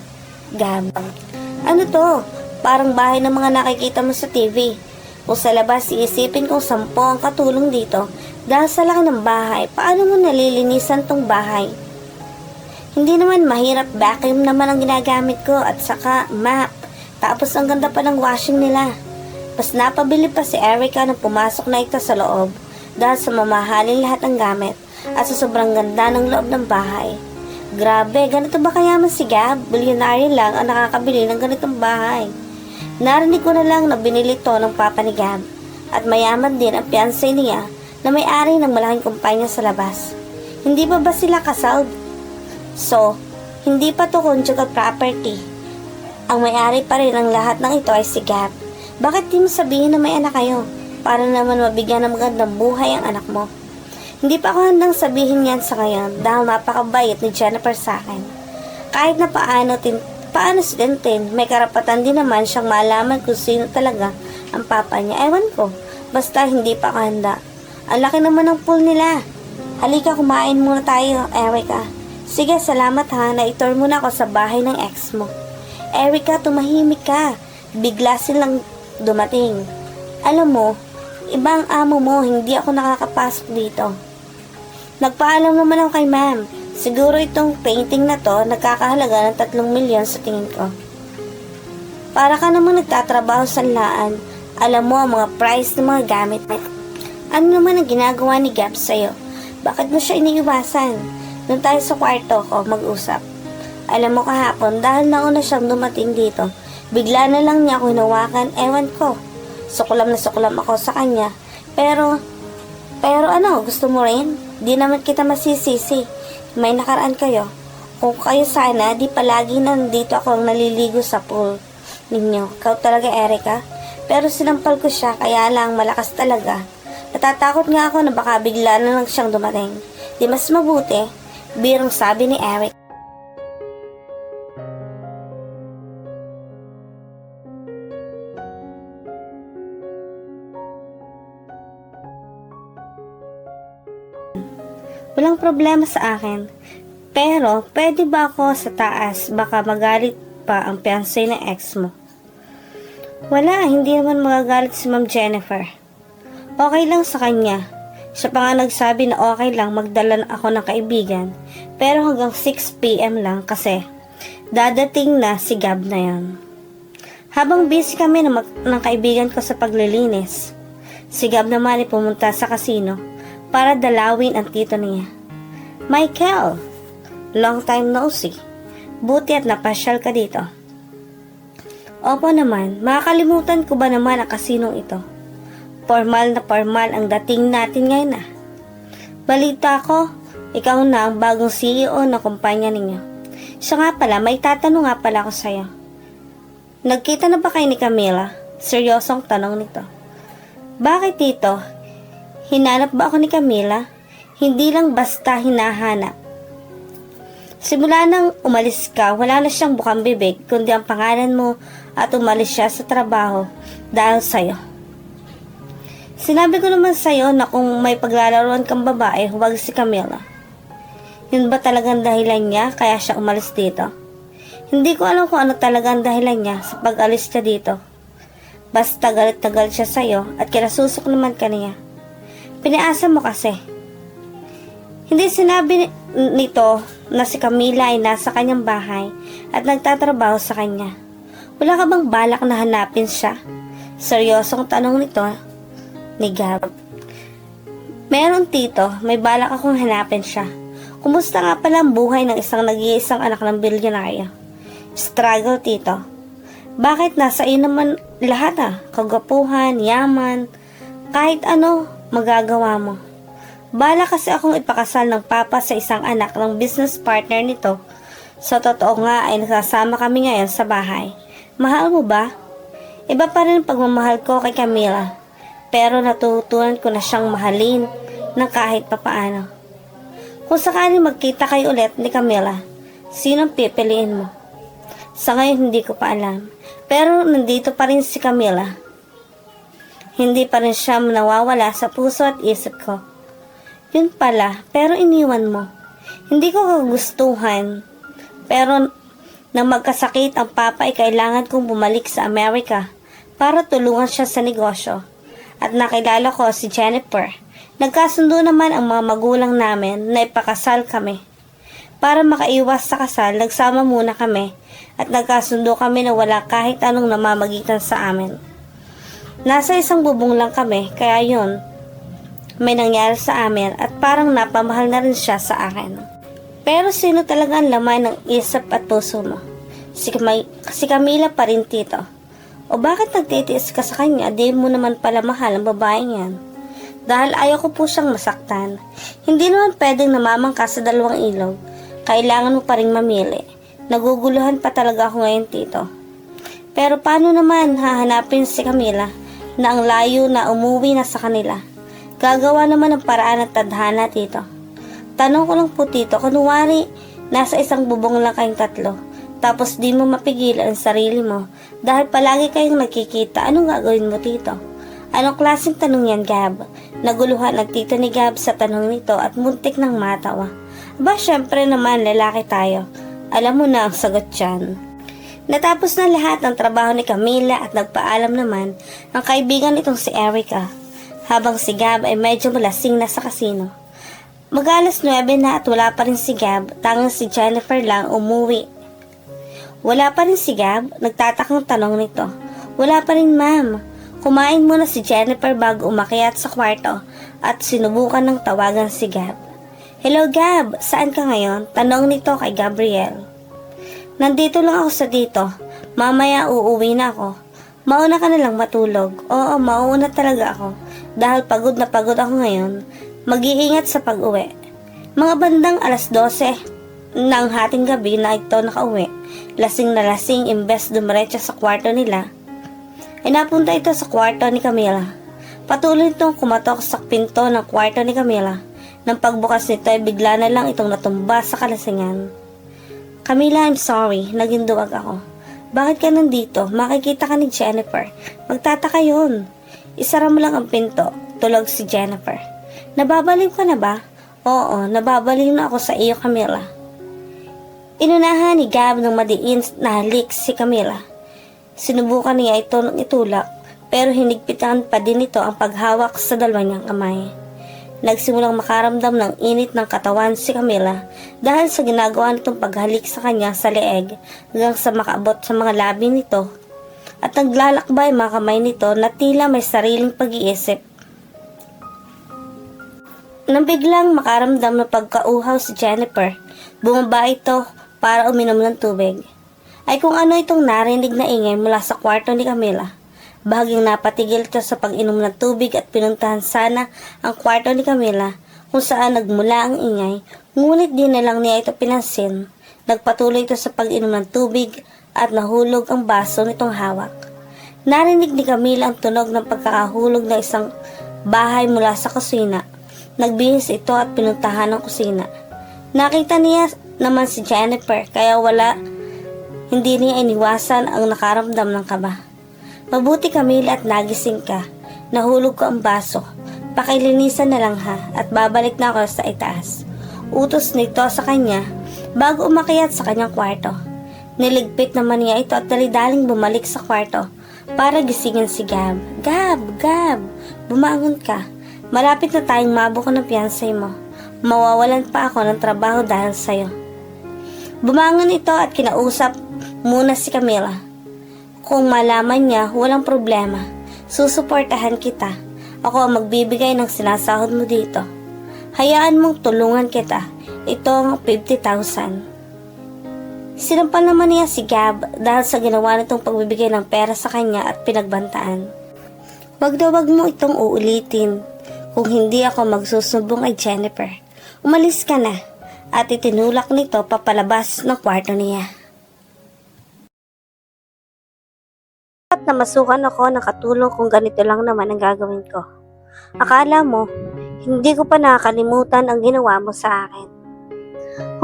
Gab. Ano to? Parang bahay ng mga nakikita mo sa TV. Kung sa labas iisipin kong 10 ang katulong dito dahil sa laki ng bahay, paano mo nalilinisan tong bahay? Hindi naman mahirap, vacuum naman ang ginagamit ko at saka map. Tapos ang ganda pa ng washing nila. Mas napabili pa si Erica nang pumasok na ito sa loob dahil sa mamahalin lahat ng gamit at sa sobrang ganda ng loob ng bahay. Grabe, ganito ba kayaman si Gab? Bilyonaryo lang ang nakakabili ng ganitong bahay. Narinig ko na lang na binili to ng papa ni Gab at mayaman din ang fiancé niya na may-ari ng malaking kumpanya sa labas. Hindi pa ba sila kasal? So, hindi pa to conjugal property. Ang may-ari pa rin ng lahat ng ito ay si Gab. Bakit di mo sabihin na may anak kayo? Para naman mabigyan ng magandang buhay ang anak mo. Hindi pa ako handang sabihin yan sa ngayon dahil napakabayat ni Jennifer sa akin. Kahit na paano si Tintin, may karapatan din naman siyang malaman kung sino talaga ang papa niya. Ewan ko, basta hindi pa ako handa. Ang laki naman ng pool nila. Halika, kumain muna tayo, Erica. Sige, salamat ha, na-tour mo na ako sa bahay ng ex mo. Erica, tumahimik ka. Bigla silang dumating. Alam mo, ibang amo mo, hindi ako nakakapasok dito. Nagpaalam naman ako kay ma'am. Siguro itong painting na to, nagkakahalaga ng 3 milyon sa tingin ko. Para ka namang nagtatrabaho sa laan, alam mo ang mga price ng mga gamit. Ano naman ang ginagawa ni Gab sa'yo? Bakit mo siya iniiwasan? Doon tayo sa kwarto ko mag-usap. Alam mo kahapon, dahil nauna siyang dumating dito, bigla na lang niya ako hinawakan, ewan ko. Sukulam na sukulam ako sa kanya. Pero ano, gusto mo rin? Di naman kita masisisi. May nakaraan kayo. Kung kayo sana, di palagi nandito ako ang naliligo sa pool ninyo. Kau talaga, Erica. Pero sinampal ko siya, kaya lang malakas talaga. Natatakot nga ako na baka bigla na lang siyang dumating. Di mas mabuti, birong sabi ni Eric. Walang problema sa akin. Pero, pwede ba ako sa taas? Baka magalit pa ang fiancé ng ex mo. Wala, hindi naman magagalit si Ma'am Jennifer. Okay lang sa kanya. Siya pa nga nagsabi na okay lang magdala ako ng kaibigan. Pero hanggang 6 PM lang kasi dadating na si Gab na yan. Habang busy kami ng kaibigan ko sa paglilinis, si Gab naman ay pumunta sa casino para dalawin ang tito niya. Michael, long time no see. Buti at napasyal ka dito. Opo naman, makakalimutan ko ba naman ang kasinong ito? Formal na formal ang dating natin ngayon ah. Balita ko, ikaw na ang bagong CEO ng kumpanya ninyo. Siya nga pala, may tatanong nga pala ako sa'yo. Nagkita na ba kayo ni Camila? Seryosong tanong nito. Bakit tito? Hinanap ba ako ni Camila? Hindi lang basta hinahanap. Simula nang umalis ka, wala na siyang bukang bibig, kundi ang pangalan mo at umalis siya sa trabaho dahil sa'yo. Sinabi ko naman sa'yo na kung may paglalaroan kang babae, huwag si Camila. Yun ba talagang dahilan niya kaya siya umalis dito? Hindi ko alam kung ano talagang dahilan niya sa pag-alis niya dito. Basta galit na galit siya sa'yo at kinasusok naman ka niya. Pinaasa mo kasi. Hindi sinabi nito na si Camila ay nasa kanyang bahay at nagtatrabaho sa kanya. Wala ka bang balak na hanapin siya? Seryosong tanong nito ni Gab. Meron tito, may balak akong hanapin siya. Kumusta nga pala ang buhay ng isang nag-iisang anak ng bilyonaryo? Struggle tito. Bakit nasa iyo naman lahat Kagwapuhan, yaman, kahit ano magagawa mo. Bala kasi akong ipakasal ng papa sa isang anak ng business partner nito. Sa totoo nga ay nagsasama kami ngayon sa bahay. Mahal mo ba? Iba pa rin pagmamahal ko kay Camila. Pero natutunan ko na siyang mahalin ng kahit papaano. Kung sakaling magkita kayo ulit ni Camila, sinong pipiliin mo? Sa ngayon hindi ko pa alam. Pero nandito pa rin si Camila. Hindi pa rin siya nawawala sa puso at isip ko. Yun pala, pero iniwan mo. Hindi ko kagustuhan. Pero nang magkasakit ang papa ay kailangan kong bumalik sa Amerika para tulungan siya sa negosyo. At nakilala ko si Jennifer. Nagkasundo naman ang mga magulang namin na ipakasal kami. Para makaiwas sa kasal, nagsama muna kami at nagkasundo kami na wala kahit anong namamagitan sa amin. Nasa isang bubong lang kami, kaya yun, may nangyari sa amin at parang napamahal na rin siya sa akin. Pero sino talaga ang laman ng isip at puso mo? Si Camila pa rin tito. O bakit nagtitiis ka sa kanya? Di mo naman pala mahal ang babaeng yan. Dahil ayaw ko po siyang masaktan. Hindi naman pwedeng namamangka sa dalawang ilog. Kailangan mo pa rin mamili. Naguguluhan pa talaga ako ngayon tito. Pero paano naman hahanapin si Camila na ang layo na umuwi na sa kanila? Gagawa naman ng paraan at tadhana tito. Tanong ko lang po tito, kunwari nasa isang bubong lang kayong tatlo, tapos di mo mapigilan ang sarili mo dahil palagi kayong nagkikita, anong gagawin mo tito? Anong klaseng tanong yan Gab? Naguluhan ang tito ni Gab sa tanong nito at muntik ng matawa. Aba syempre naman lalaki tayo. Alam mo na ang sagot dyan. Natapos na lahat ng trabaho ni Camila at nagpaalam naman ang kaibigan nitong si Erica. Habang si Gab ay medyo malasing na sa kasino. Mag-alas 9 na at wala pa rin si Gab, tangang si Jennifer lang umuwi. Wala pa rin si Gab? Nagtatakang tanong nito. Wala pa rin ma'am. Kumain muna si Jennifer bago umakyat sa kwarto at sinubukan ng tawagan si Gab. Hello Gab, saan ka ngayon? Tanong nito kay Gabriel. Nandito lang ako sa dito. Mamaya uuwi na ako. Mauna ka na lang matulog. Oo, mauna talaga ako. Dahil pagod na pagod ako ngayon, mag-iingat sa pag-uwi. Mga bandang alas 12 ng hating gabi na ito nakauwi. Lasing na lasing imbes dumiretso sa kwarto nila. Ay napunta ito sa kwarto ni Camila. Patuloy itong kumatok sa pinto ng kwarto ni Camila. Nang pagbukas nito ay bigla na lang itong natumba sa kalasingan. Camila, I'm sorry. Naginduwag ako. Bakit ka nandito? Makikita ka ni Jennifer. Magtataka yun. Isara mo lang ang pinto. Tulog si Jennifer. Nababaliw ka na ba? Oo, nababaliw na ako sa iyo, Camila. Inunahan ni Gab ng madiin na halik si Camila. Sinubukan niya ito ng itulak, pero hinigpitan pa din ito ang paghawak sa dalawa niyang kamay. Nagsimulang makaramdam ng init ng katawan si Camila dahil sa ginagawa nitong paghalik sa kanya sa leeg hanggang sa makaabot sa mga labi nito. At naglalakbay mga kamay nito na tila may sariling pag-iisip. Nang biglang makaramdam ng pagkauhaw si Jennifer, bumaba ito para uminom ng tubig. Ay kung ano itong narinig na ingay mula sa kwarto ni Camila. Bahagyang napatigil ito sa pag-inom ng tubig at pinuntahan sana ang kwarto ni Camila kung saan nagmula ang ingay, ngunit di na lang niya ito pinansin. Nagpatuloy ito sa pag-inom ng tubig at nahulog ang baso nitong hawak. Narinig ni Camila ang tunog ng pagkakahulog ng isang bahay mula sa kusina. Nagbihis ito at pinuntahan ng kusina. Nakita niya naman si Jennifer kaya hindi niya iniwasan ang nakaramdam ng kaba. Mabuti Camila at nagising ka. Nahulog ko ang baso. Pakilinisan na lang ha at babalik na ako sa itaas. Utos nito sa kanya bago umakyat sa kanyang kwarto. Niligpit naman niya ito at dali-daling bumalik sa kwarto para gisingin si Gab. Gab, bumangon ka. Malapit na tayong mabuko ng fiancé mo. Mawawalan pa ako ng trabaho dahil sa'yo. Bumangon ito at kinausap muna si Camila. Kung malaman niya, walang problema. Susuportahan kita. Ako ang magbibigay ng sinasahod mo dito. Hayaan mong tulungan kita. Ito ang 50,000. Sinampal naman niya si Gab dahil sa ginawa nitong pagbibigay ng pera sa kanya at pinagbantaan. Wag mo itong uulitin. Kung hindi ako magsusumbong kay Jennifer. Umalis ka na. At itinulak nito papalabas ng kwarto niya. At namasukan ako ng katulong kung ganito lang naman ang gagawin ko. Akala mo, hindi ko pa nakakalimutan ang ginawa mo sa akin.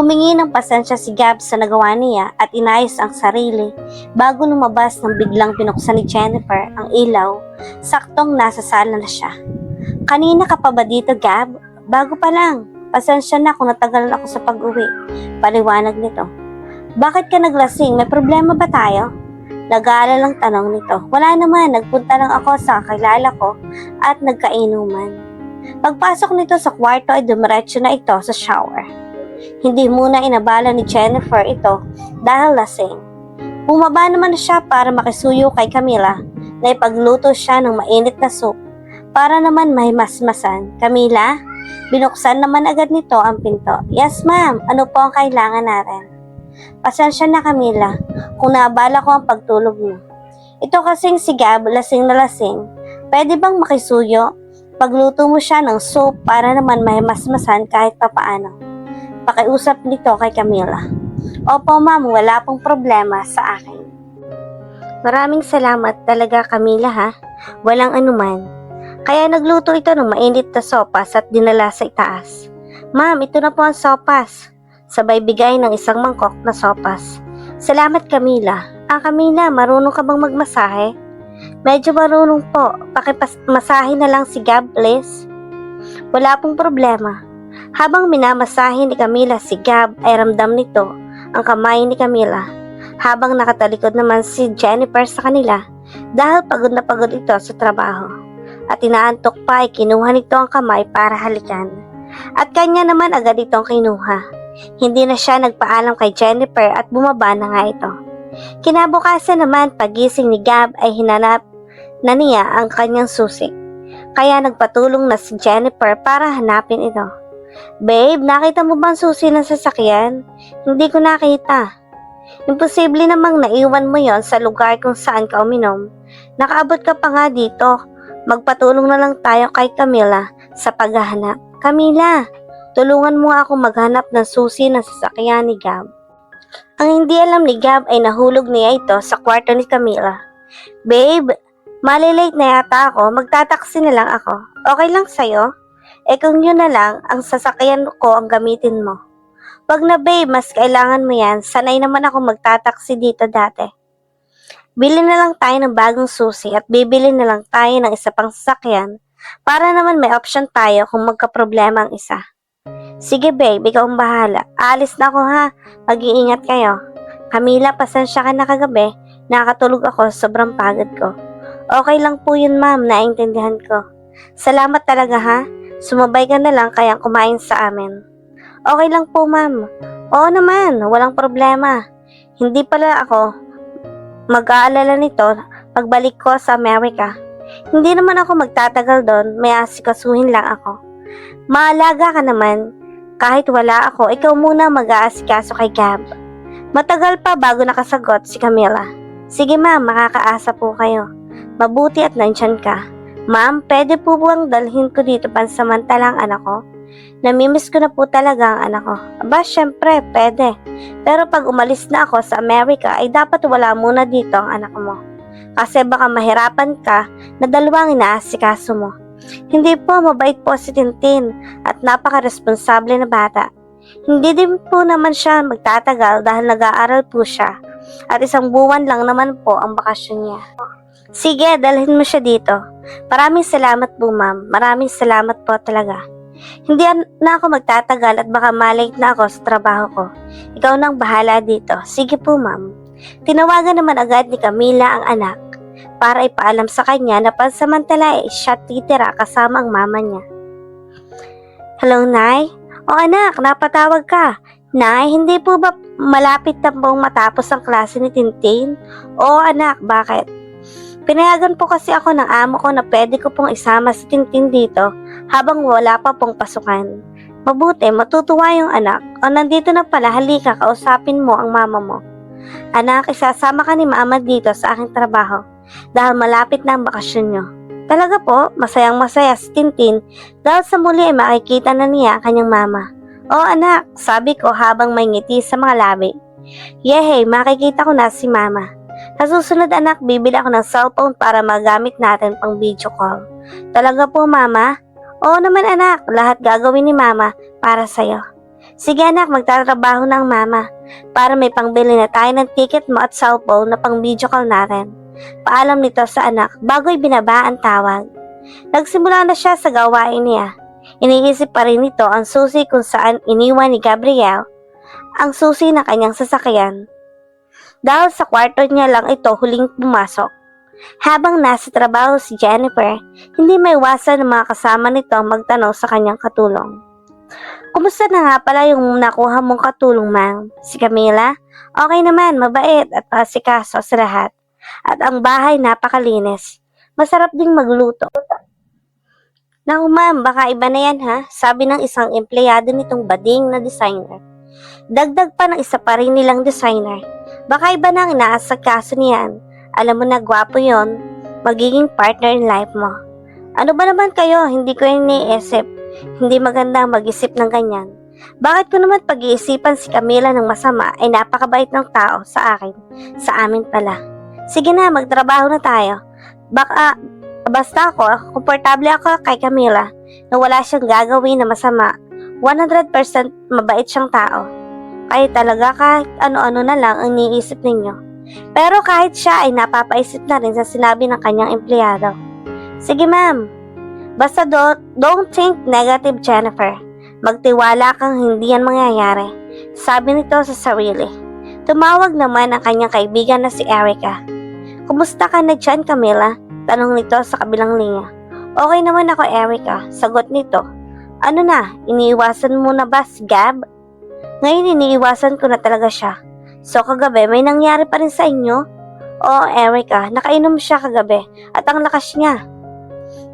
Humingi ng pasensya si Gab sa nagawa niya at inayos ang sarili bago lumabas nang biglang pinuksan ni Jennifer ang ilaw, saktong nasa sala na siya. Kanina ka pa ba dito, Gab? Bago pa lang. Pasensya na kung natagalan ako sa pag-uwi. Paliwanag nito. Bakit ka naglasing? May problema ba tayo? Nag-aalalang tanong nito. Wala naman, nagpunta lang ako sa kakilala ko at nagkainuman. Pagpasok nito sa kwarto ay dumiretso na ito sa shower. Hindi muna inabala ni Jennifer ito dahil lasing. Bumaba naman siya para makisuyo kay Camila na ipagluto siya ng mainit na soup para naman mahimasmasan. Camila, binuksan naman agad nito ang pinto. Yes ma'am, ano po ang kailangan natin? Pasensya na Camila, kung naabala ko ang pagtulog mo. Ito kasing si Gab, lasing na lasing. Pwede bang makisuyo? Pagluto mo siya ng soup para naman mahimasmasan kahit papaano. Pakiusap nito kay Camila. Opo ma'am, wala pong problema sa akin. Maraming salamat talaga Camila ha. Walang anuman. Kaya nagluto ito ng mainit na sopas at dinala sa itaas. Ma'am, ito na po ang sopas. Sabay bigay ng isang mangkok na sopas. Salamat Camila. Camila, marunong ka bang magmasahe? Medyo marunong po. Pakimasahe na lang si Gab, please. Wala pong problema. Habang minamasahe ni Camila si Gab ay ramdam nito ang kamay ni Camila. Habang nakatalikod naman si Jennifer sa kanila dahil pagod na pagod ito sa trabaho. At inaantok pa ay kinuha nito ang kamay para halikan. At kanya naman agad itong kinuha. Hindi na siya nagpaalam kay Jennifer at bumaba na nga ito. Kinabukasan naman pagising ni Gab ay hinanap na niya ang kanyang susi. Kaya nagpatulong na si Jennifer para hanapin ito. Babe, nakita mo ba ang susi ng sasakyan? Hindi ko nakita. Imposible namang naiwan mo yon sa lugar kung saan ka uminom. Nakaabot ka pa nga dito. Magpatulong na lang tayo kay Camila sa paghahanap. Camila, tulungan mo ako maghanap ng susi ng sasakyan ni Gab. Ang hindi alam ni Gab ay nahulog niya ito sa kwarto ni Camila. Babe, malilate na yata ako. Magtataksi na lang ako. Okay lang sa'yo? Kung yun na lang, ang sasakyan ko ang gamitin mo. Wag na babe, mas kailangan mo yan. Sanay naman ako magtataksi dito dati. Bili na lang tayo ng bagong susi at bibili na lang tayo ng isa pang sasakyan para naman may option tayo kung magka-problema ang isa. Sige babe, ikaw ang bahala. Alis na ako ha. Mag-iingat kayo. Camila, pasensya ka na kagabi. Nakatulog ako, sobrang pagod ko. Okay lang po yun ma'am, naintindihan ko. Salamat talaga ha. Sumabay ka na lang kaya kumain sa amin. Okay lang po ma'am. Oo naman, walang problema. Hindi pala ako mag-aalala nito pagbalik ko sa Amerika. Hindi naman ako magtatagal doon, may asikasuhin lang ako. Maalaga ka naman. Kahit wala ako, ikaw muna mag-aasikaso kay Gab. Matagal pa bago nakasagot si Camila. Sige ma'am, makakaasa po kayo. Mabuti at nandyan ka. Ma'am, pwede po bang dalhin ko dito pansamantalang anak ko? Namimiss ko na po talaga ang anak ko. Aba, syempre, pwede. Pero pag umalis na ako sa Amerika, ay dapat wala muna dito ang anak mo. Kasi baka mahirapan ka na dalawang inaasikaso mo. Hindi po, mabait po si Tintin at napaka-responsable na bata. Hindi din po naman siya magtatagal dahil nag-aaral po siya at 1 buwan lang naman po ang bakasyon niya. Sige, dalhin mo siya dito. Maraming salamat po, ma'am. Maraming salamat po talaga. Hindi na ako magtatagal at baka malate na ako sa trabaho ko. Ikaw nang bahala dito. Sige po, ma'am. Tinawagan naman agad ni Camila ang anak para ipaalam sa kanya na pansamantala siya titira kasama ang mama niya. Hello, Nay? O anak, napatawag ka. Nay, hindi po ba malapit na pong matapos ang klase ni Tintin? O anak, bakit? Pinayagan po kasi ako ng amo ko na pwede ko pong isama si Tintin dito habang wala pa pong pasukan. Mabuti, matutuwa yung anak. O nandito na pala, halika, kausapin mo ang mama mo. Anak, isasama ka ni mama dito sa aking trabaho dahil malapit na ang bakasyon nyo. Talaga po, masayang masaya si Tintin dahil sa muli ay makikita na niya ang kanyang mama. O anak, sabi ko habang may ngiti sa mga labi. Yehey, makikita ko na si mama. Sa susunod anak, bibili ako ng cellphone para magamit natin pang video call. Talaga po mama? Oo naman anak, lahat gagawin ni mama para sa'yo. Sige anak, magtatrabaho na ang mama para may pangbili na tayo ng ticket mo at cellphone na pang video call natin. Paalam nito sa anak bago'y binaba ang tawag. Nagsimula na siya sa gawain niya. Iniisip pa rin nito ang susi kung saan iniwan ni Gabriel ang susi ng kanyang sasakyan. Dahil sa kwarto niya lang ito huling pumasok. Habang nasa trabaho si Jennifer, hindi maiwasan ng mga kasama nito magtanong sa kanyang katulong. Kumusta na nga pala yung nakuha mong katulong, ma'am? Si Camila? Okay naman, mabait at pasikaso sa lahat. At ang bahay napakalinis. Masarap ding magluto. Naku ma'am, baka iba na yan ha, sabi ng isang empleyado nitong bading na designer. Dagdag pa ng isa pa rin nilang designer. Baka iba na ang inaasakaso niyan. Alam mo na gwapo yon, magiging partner in life mo. Ano ba naman kayo, hindi ko yung iniisip. Hindi maganda mag-isip ng ganyan. Bakit ko naman pag-iisipan si Camila ng masama ay napakabait ng tao sa akin, sa amin pala. Sige na, magtrabaho na tayo. Basta ako, komportable ako kay Camila na wala siyang gagawin na masama. 100% mabait siyang tao. Kaya talaga kahit ano-ano na lang ang iniisip ninyo. Pero kahit siya ay napapaisip na rin sa sinabi ng kanyang empleyado. Sige ma'am, basta don't think negative, Jennifer. Magtiwala kang hindi yan mangyayari. Sabi nito sa sarili. Tumawag naman ang kanyang kaibigan na si Erica. Kumusta ka na dyan, Camila? Tanong nito sa kabilang linya. Okay naman ako, Erica. Sagot nito. Ano na, iniiwasan mo na ba si Gab? Ngayon iniiwasan ko na talaga siya. So kagabi, may nangyari pa rin sa inyo? Oo, Erica, nakainom siya kagabi at ang lakas niya.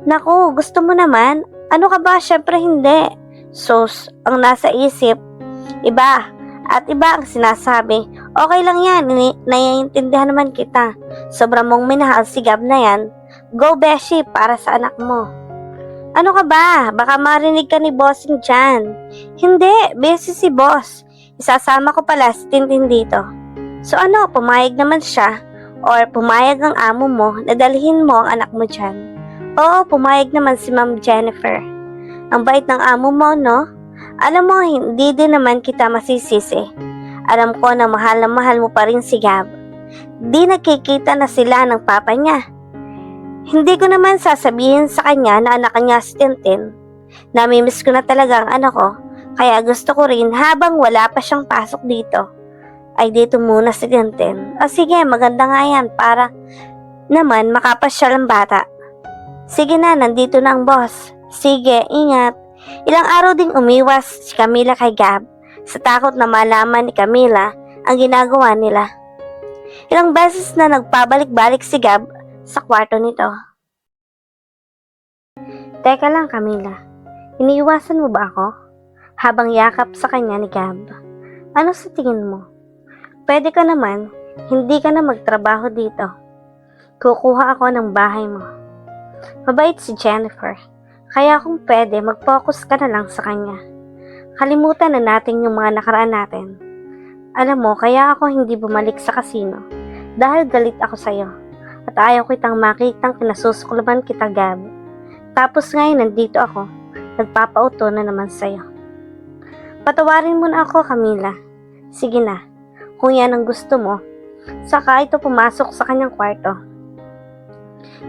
Naku, gusto mo naman? Ano ka ba? Syempre hindi. Sus, ang nasa isip, iba. At iba ang sinasabi. Okay lang yan, naiintindihan naman kita. Sobrang mong minahal si Gab na yan. Go Beshi para sa anak mo. Ano ka ba? Baka marinig ka ni Bossing dyan. Hindi, busy si Boss. Isasama ko pala si Tintin dito. So ano, pumayag naman siya? Or pumayag ang amo mo na dalhin mo ang anak mo dyan? Oo, pumayag naman si Ma'am Jennifer. Ang bait ng amo mo, no? Alam mo, hindi din naman kita masisisi. Alam ko na mahal mo pa rin si Gab. Di nakikita na sila ng papa niya. Hindi ko naman sasabihin sa kanya na anak niya si Tintin. Namimiss ko na talaga ang anak ko, kaya gusto ko rin habang wala pa siyang pasok dito, ay dito muna si Tintin. O sige, maganda nga yan para naman makapasyal ang bata. Sige na, nandito na ang boss. Sige, ingat. Ilang araw ding umiwas si Camila kay Gab sa takot na malaman ni Camila ang ginagawa nila. Ilang beses na nagpabalik-balik si Gab sa kwarto nito. Teka lang Camila, iniiwasan mo ba ako? Habang yakap sa kanya ni Gab. Ano sa tingin mo? Pwede ka naman, hindi ka na magtrabaho dito. Kukuha ako ng bahay mo. Mabait si Jennifer. Kaya kung pwede, mag-focus ka na lang sa kanya. Kalimutan na natin yung mga nakaraan natin. Alam mo, kaya ako hindi bumalik sa kasino. Dahil galit ako sa'yo. At ayaw kitang makitang kinasusuklaman kita, Gab. Tapos ngayon nandito ako, nagpapauto na naman sa'yo. Patawarin mo na ako, Camila. Sige na, kung yan ang gusto mo. Saka ito pumasok sa kanyang kwarto.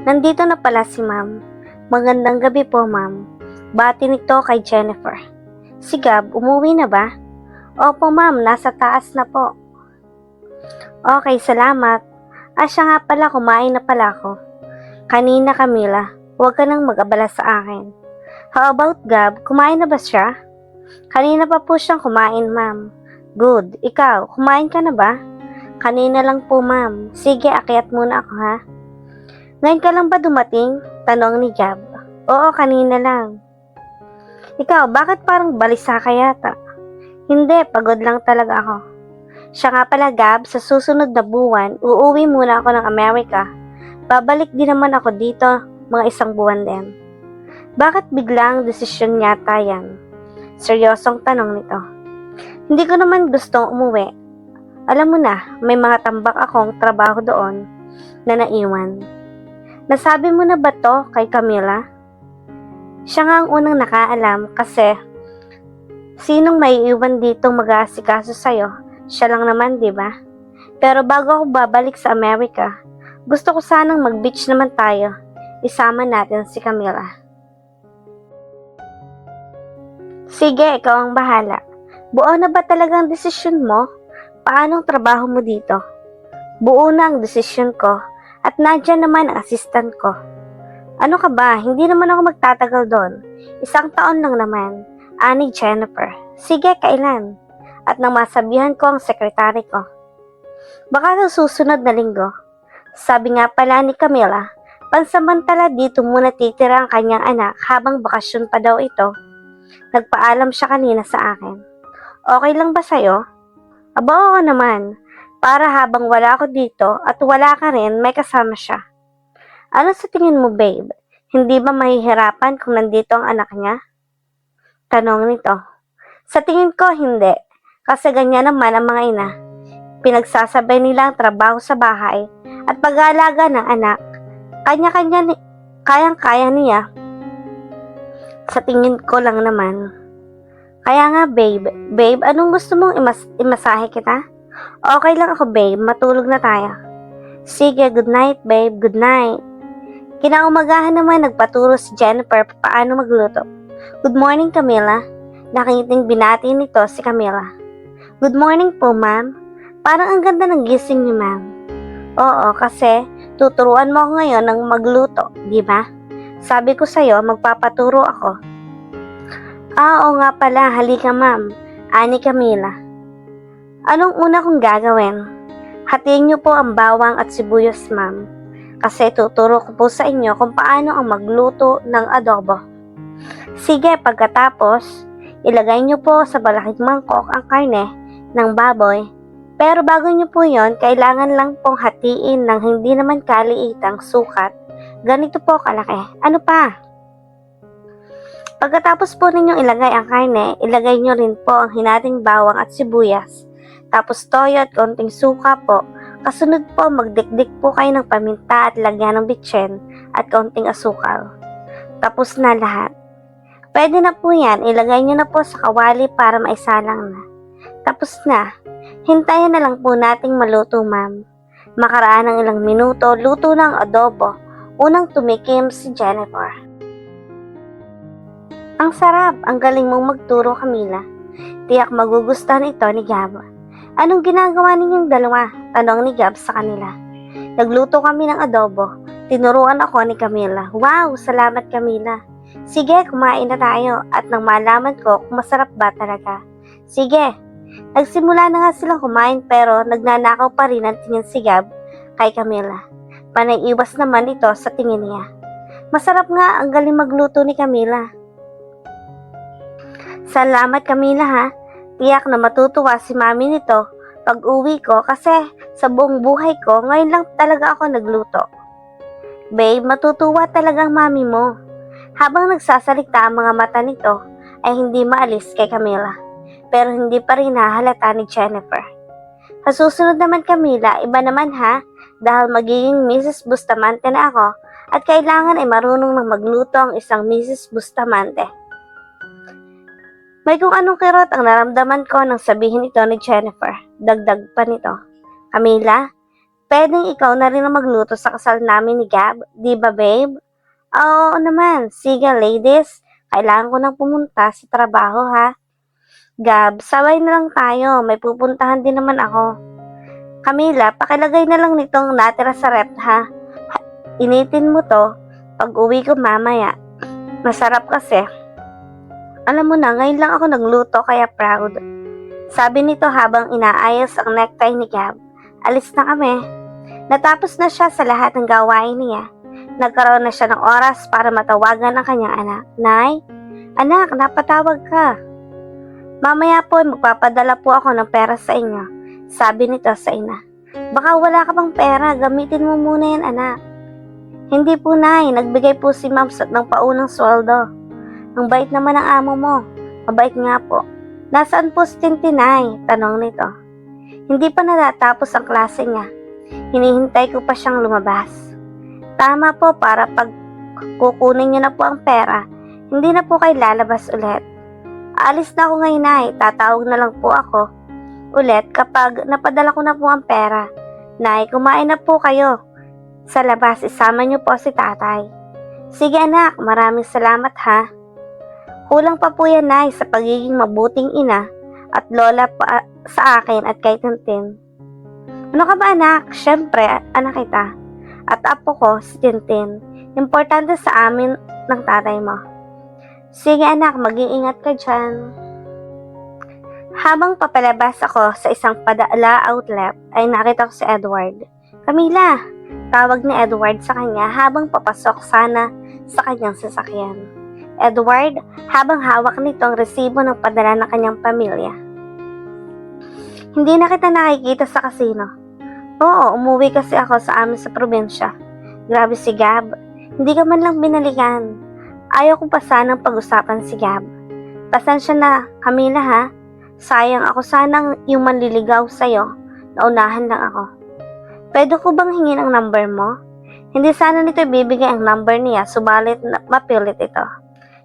Nandito na pala si ma'am. Magandang gabi po, ma'am. Bati nito kay Jennifer. Si Gab, umuwi na ba? Opo, ma'am, nasa taas na po. Okay, salamat. Siya nga pala, kumain na pala ako. Kanina, Camila, huwag ka nang mag-abala sa akin. How about Gab? Kumain na ba siya? Kanina pa po siyang kumain, ma'am. Good. Ikaw, kumain ka na ba? Kanina lang po, ma'am. Sige, akyat muna ako, ha? Ngayon ka lang ba dumating? Tanong ni Gab. Oo, kanina lang. Ikaw, bakit parang balisa ka yata? Hindi, pagod lang talaga ako. Siya nga pala, Gab, sa susunod na buwan, uuwi muna ako ng Amerika. Babalik din naman ako dito, mga 1 buwan din. Bakit biglang desisyon yata yan? Seryosong tanong nito. Hindi ko naman gustong umuwi. Alam mo na, may mga tambak akong trabaho doon na naiwan. Nasabi mo na ba to kay Camila? Siya nga ang unang nakaalam kasi sinong may iwan ditong mag-aasikaso sa'yo? Siya lang naman, di ba? Pero bago ako babalik sa Amerika, gusto ko sanang mag-beach naman tayo. Isama natin si Camila. Sige, ikaw ang bahala. Buo na ba talagang desisyon mo? Paano ang trabaho mo dito? Buo na ang desisyon ko at nandiyan naman ang assistant ko. Ano ka ba? Hindi naman ako magtatagal doon. 1 taon lang naman. Ani Jennifer. Sige, kailan? At nang masabihan ko ang sekretary ko. Baka sa susunod na linggo. Sabi nga pala ni Camila, pansamantala dito muna titira ang kanyang anak habang bakasyon pa daw ito. Nagpaalam siya kanina sa akin. Okay lang ba sa'yo? Aba, oo naman. Para habang wala ako dito at wala ka rin, may kasama siya. Ano sa tingin mo, babe? Hindi ba mahihirapan kung nandito ang anak niya? Tanong nito. Sa tingin ko, hindi. Kasi ganyan naman ang mga ina. Pinagsasabay nila ang trabaho sa bahay at pag-aalaga ng anak. Kayang-kaya niya. Sa tingin ko lang naman. Kaya nga, babe. Babe, anong gusto mong imasahe kita? Okay lang ako, babe. Matulog na tayo. Sige, good night, babe. Good night. Kinaumagahan naman nagpaturo si Jennifer paano magluto. Good morning, Camila. Nakiting binati nito si Camila. Good morning po, ma'am. Parang ang ganda ng gising niyo, ma'am. Oo, kasi tuturuan mo ako ngayon ng magluto, di ba? Sabi ko sa'yo, magpapaturo ako. Oo nga pala, halika, ma'am. Ani Camila. Anong una kong gagawin? Hatiin niyo po ang bawang at sibuyas, ma'am. Kasi tuturo ko po sa inyo kung paano ang magluto ng adobo. Sige, pagkatapos, ilagay niyo po sa malaking mangkok ang karne ng baboy. Pero bago niyo po yon, kailangan lang pong hatiin ng hindi naman kaliitang sukat. Ganito po kalaki. Ano pa? Pagkatapos po ninyong ilagay ang karne, ilagay niyo rin po ang hinating bawang at sibuyas. Tapos toyo at konting suka po. Kasunod po, magdikdik po kayo ng paminta at lagyan ng bitsin at kaunting asukal. Tapos na lahat. Pwede na po yan, ilagay nyo na po sa kawali para maisalang na. Tapos na. Hintayin na lang po nating maluto, ma'am. Makaraan ng ilang minuto, luto ng adobo. Unang tumikim si Jennifer. Ang sarap, ang galing mong magturo, Camila. Tiyak magugustuhan ito ni Gab. Anong ginagawa ninyong dalawa? Tanong ni Gab sa kanila. Nagluto kami ng adobo. Tinuruan ako ni Camila. Wow, salamat Camila. Sige, kumain na tayo at nang malaman ko kung masarap ba talaga. Sige, nagsimula na nga silang kumain pero nagnanakaw pa rin ang tingin si Gab kay Camila. Panay-iwas naman ito sa tingin niya. Masarap nga, ang galing magluto ni Camila. Salamat Camila ha. Tiyak na matutuwa si mami nito pag uwi ko kasi sa buong buhay ko ngayon lang talaga ako nagluto. Babe, matutuwa talaga ang mami mo. Habang nagsasalita ang mga mata nito ay hindi maalis kay Camila. Pero hindi pa rin nahalata ni Jennifer. Sa susunod naman Camila, iba naman ha, dahil magiging Mrs. Bustamante na ako At kailangan ay marunong ng magluto ang isang Mrs. Bustamante. May kung anong kirot ang naramdaman ko nang sabihin ito ni Jennifer. Dagdag pa nito, Camila, pwedeng ikaw na rin ang magluto sa kasal namin ni Gab, di ba babe? Oo naman, sige ladies, kailangan ko nang pumunta sa trabaho ha. Gab, sabay na lang tayo, may pupuntahan din naman ako. Camila, pakilagay na lang nitong natira sa rep ha. Initin mo to pag uwi ko mamaya. Masarap kasi. Alam mo na, ngayon lang ako nagluto kaya proud. Sabi nito habang inaayos ang necktie ni Gab. Alis na kami. Natapos na siya sa lahat ng gawain niya. Nagkaroon na siya ng oras para matawagan ang kanyang anak. Nay, anak, napatawag ka. Mamaya po magpapadala po ako ng pera sa inyo. Sabi nito sa ina. Baka wala ka pang pera, gamitin mo muna yan anak. Hindi po nay, nagbigay po si Ma'am ng paunang sweldo. Ang bait naman ng amo mo. Mabait nga po. Nasaan po si Tintinay? Tanong nito. Hindi pa natatapos ang klase niya. Hinihintay ko pa siyang lumabas. Tama po para pag kukunin niyo na po ang pera, hindi na po kayo lalabas ulit. Alis na ako ngayon ay, tatawag na lang po ako ulit kapag napadala ko na po ang pera. Nay, kumain na po kayo. Sa labas, isama niyo po si tatay. Sige anak, maraming salamat ha. Kulang pa po yan, Nay, sa pagiging mabuting ina at lola pa sa akin at kay Tintin. Ano ka ba, anak? Siyempre, anak kita. At apo ko, si Tintin. Importante sa amin ng tatay mo. Sige, anak, mag-iingat ka dyan. Habang papalabas ako sa isang padala outlet, ay nakita ko si Edward. Camila, tawag ni Edward sa kanya habang papasok sana sa kanyang sasakyan. Edward, habang hawak nito ang resibo ng padala ng kanyang pamilya. Hindi na kita nakikita sa kasino. Oo, umuwi kasi ako sa amin sa probinsya. Grabe si Gab, hindi ka man lang binalikan. Ayaw ko pa sanang pag-usapan si Gab. Pasensya na, Camila ha. Sayang ako sanang yung manliligaw sa'yo. Naunahan lang ako. Pwede ko bang hingin ang number mo? Hindi sana nito ibibigay ang number niya, subalit mapilit ito.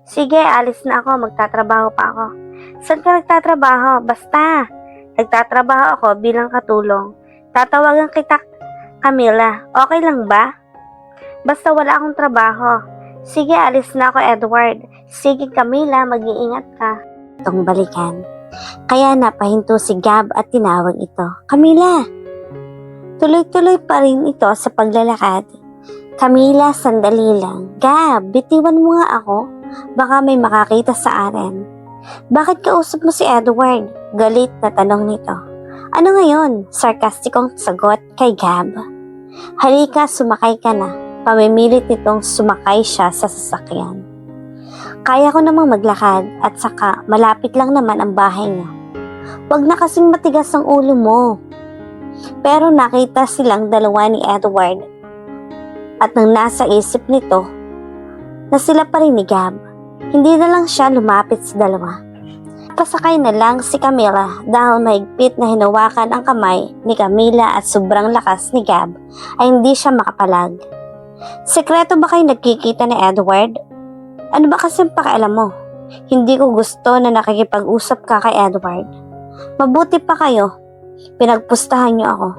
Sige, alis na ako, magtatrabaho pa ako. Saan ka nagtatrabaho? Basta, nagtatrabaho ako bilang katulong. Tatawagan kita, Camila. Okay lang ba? Basta wala akong trabaho. Sige, alis na ako, Edward. Sige, Camila, mag-iingat ka. Itong balikan. Kaya napahinto si Gab at tinawag ito. Camila! Tuloy-tuloy pa rin ito sa paglalakad. Camila, sandali lang. Gab, bitiwan mo nga ako. Baka may makakita sa atin. Bakit kausap mo si Edward? Galit na tanong nito. Ano ngayon? Sarkastikong sagot kay Gab. Halika, sumakay ka na. Pamimilit nitong sumakay siya sa sasakyan. Kaya ko namang maglakad at saka malapit lang naman ang bahay niyo. Huwag na kasing matigas ang ulo mo. Pero nakita silang dalawa ni Edward at nang nasa isip nito na sila pa rin ni Gab. Hindi na lang siya lumapit sa dalawa. Pasakay na lang si Camila dahil mahigpit na hinawakan ang kamay ni Camila at sobrang lakas ni Gab ay hindi siya makapalag. Sekreto ba kayo nagkikita ni Edward? Ano ba kasi pakialam mo? Hindi ko gusto na nakikipag-usap ka kay Edward. Mabuti pa kayo. Pinagpustahan niyo ako.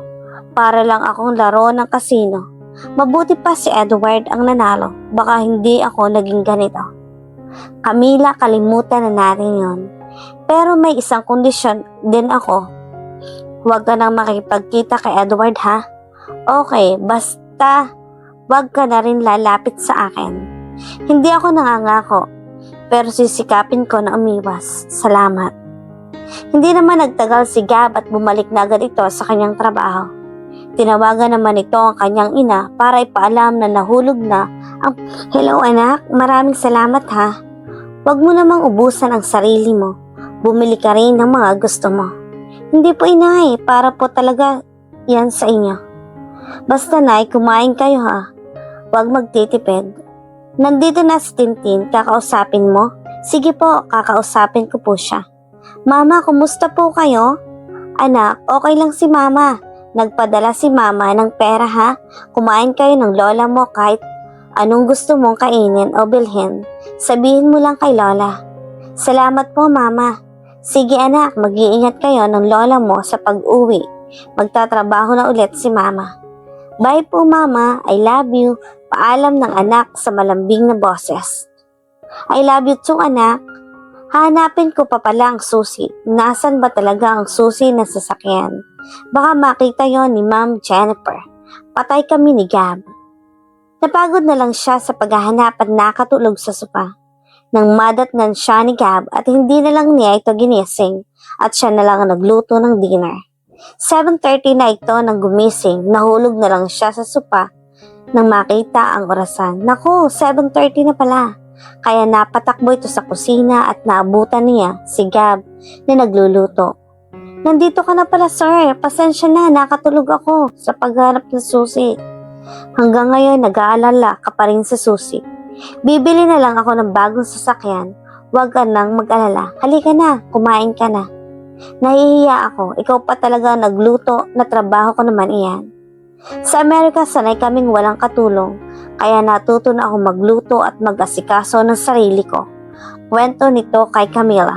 Para lang akong laro ng kasino. Mabuti pa si Edward ang nanalo. Baka hindi ako naging ganito. Camila, kalimutan na natin yon. Pero may isang kondisyon din ako. Huwag ka nang makipagkita kay Edward ha. Okay, basta huwag ka na rin lalapit sa akin. Hindi ako nangangako, pero sisikapin ko na umiwas. Salamat. Hindi naman nagtagal si Gab at bumalik na agad ito sa kanyang trabaho. Tinawagan naman ito ang kanyang ina para ipaalam na nahulog na ang... Hello anak, maraming salamat ha. Huwag mo namang ubusan ang sarili mo. Bumili ka rin ng mga gusto mo. Hindi po inay, para po talaga yan sa inyo. Basta nay, kumain kayo ha. Huwag magtitipid. Nandito na si Tintin, kakausapin mo? Sige po, kakausapin ko po siya. Mama, kumusta po kayo? Anak, okay lang si mama. Nagpadala si mama ng pera ha. Kumain kayo ng lola mo kahit Anong gusto mong kainin o bilhin? Sabihin mo lang kay Lola. Salamat po, Mama. Sige anak, mag-iingat kayo ng lola mo sa pag-uwi. Magtatrabaho na ulit si Mama. Bye po, Mama. I love you. Paalam ng anak sa malambing na boses. I love you too, anak. Hanapin ko pa pala ang susi. Nasaan ba talaga ang susi ng sasakyan? Baka makita yon ni Ma'am Jennifer. Patay kami ni Gab. Napagod na lang siya sa paghahanap at nakatulog sa sopa. Nang madatnan siya ni Gab at hindi na lang niya ito ginising at siya na lang ang nagluto ng dinner. 7:30 na ito nang gumising, nahulog na lang siya sa sopa nang makita ang orasan. Naku, 7:30 na pala. Kaya napatakbo ito sa kusina at naabutan niya si Gab na nagluluto. Nandito ka na pala, sir. Pasensya na, nakatulog ako sa paghanap ng susi. Hanggang ngayon nag-aalala ka pa rin sa susi. Bibili na lang ako ng bagong sasakyan. Huwag ka nang mag-alala. Halika na, kumain ka na. Nahihiya ako, ikaw pa talaga nagluto, na trabaho ko naman iyan. Sa Amerika sanay kaming walang katulong, kaya natuto na ako magluto at mag-asikaso ng sarili ko. Kwento nito kay Camila.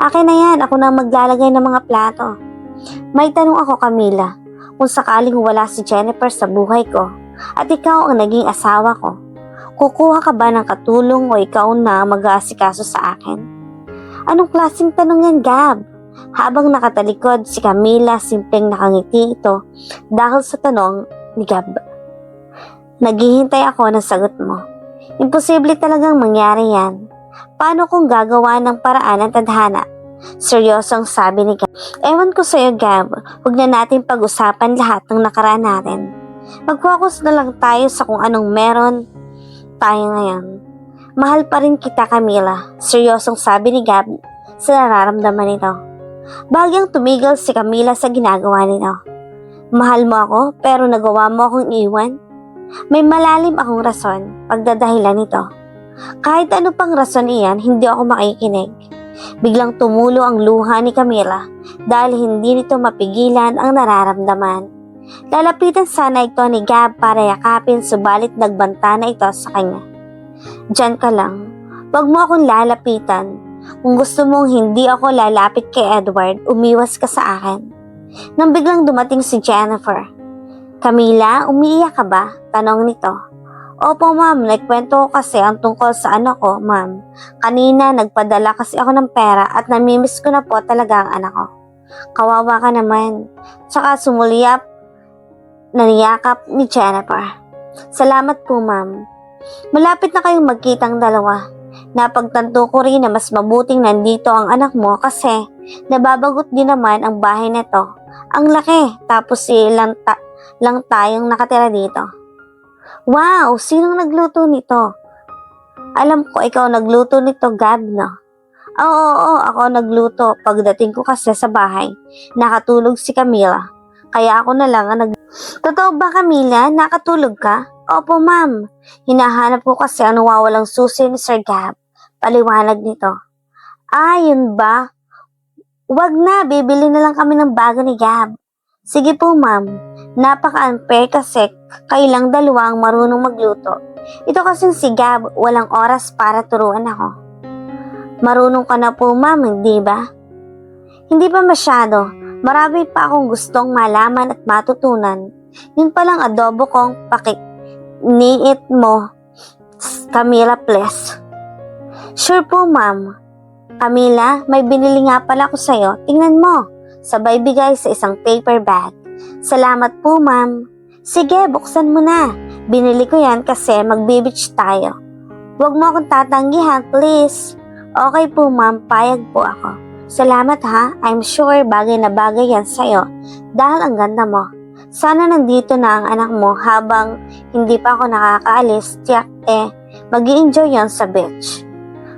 Akin na yan, ako na maglalagay ng mga plato. May tanong ako, Camila, kung sakaling wala si Jennifer sa buhay ko at ikaw ang naging asawa ko, kukuha ka ba ng katulong o ikaw na mag-aasikaso sa akin? Anong klaseng tanong yan, Gab? Habang nakatalikod si Camila, simpleng nakangiti ito dahil sa tanong ni Gab. Naghihintay ako ng sagot mo. Imposible talagang mangyari yan. Paano kung gagawa ng paraan ng tadhana? Seryosong sabi ni Gab. Ewan ko sa'yo, Gab. Huwag na natin pag-usapan lahat ng nakaraan natin. Mag-focus na lang tayo sa kung anong meron tayo ngayon. Mahal pa rin kita, Camila. Seryosong sabi ni Gab sa nararamdaman nito. Bagyang tumigil si Camila sa ginagawa nito. Mahal mo ako pero nagawa mo akong iwan? May malalim akong rason pagdadahilan nito. Kahit ano pang rason iyan, hindi ako makikinig. Biglang tumulo ang luha ni Camila dahil hindi nito mapigilan ang nararamdaman. Lalapitan sana ito ni Gab para yakapin subalit nagbanta na ito sa kanya. Diyan ka lang. Huwag mo akong lalapitan. Kung gusto mong hindi ako lalapit kay Edward, umiwas ka sa akin. Nang biglang dumating si Jennifer. Camila, umiiyak ka ba? Tanong nito. Opo, ma'am. Nagkwento ko kasi ang tungkol sa anak ko, ma'am. Kanina, nagpadala kasi ako ng pera at namimiss ko na po talaga ang anak ko. Kawawa ka naman. Tsaka sumuliyap na niyakap ni Jennifer. Salamat po, ma'am. Malapit na kayong magkitang dalawa. Napagtanto ko rin na mas mabuting nandito ang anak mo kasi nababagot din naman ang bahay nito. Ang laki, tapos lang tayong nakatira dito. Wow, sinong nagluto nito? Alam ko ikaw nagluto nito, Gab, no? Oo, ako nagluto. Pagdating ko kasi sa bahay, nakatulog si Camila. Kaya ako na lang ang Totoo ba, Camila? Nakatulog ka? Opo, ma'am. Hinahanap ko kasi ang nawawalang susi ni Sir Gab. Paliwanag nito. Yun ba? Wag na, bibili na lang kami ng bago ni Gab. Sige po, ma'am. Napaka-unfair kasi kailang dalawa ang marunong magluto. Ito kasing si Gab, walang oras para turuan ako. Marunong ka na po, ma'am, hindi ba? Hindi pa masyado. Marami pa akong gustong malaman at matutunan. Yun palang adobo kong niit mo, Camila, please. Sure po, ma'am. Camila, may binili nga pala ako sa'yo. Tingnan mo. Sabay bigay sa isang paper bag. Salamat po, ma'am. Sige, buksan mo na. Binili ko yan kasi magbe-beach tayo. Huwag mo akong tatanggihan, please. Okay po, ma'am. Payag po ako. Salamat ha. I'm sure bagay na bagay yan sa'yo dahil ang ganda mo. Sana nandito na ang anak mo habang hindi pa ako nakakaalis. Tiyak mag-i-enjoy yan sa beach.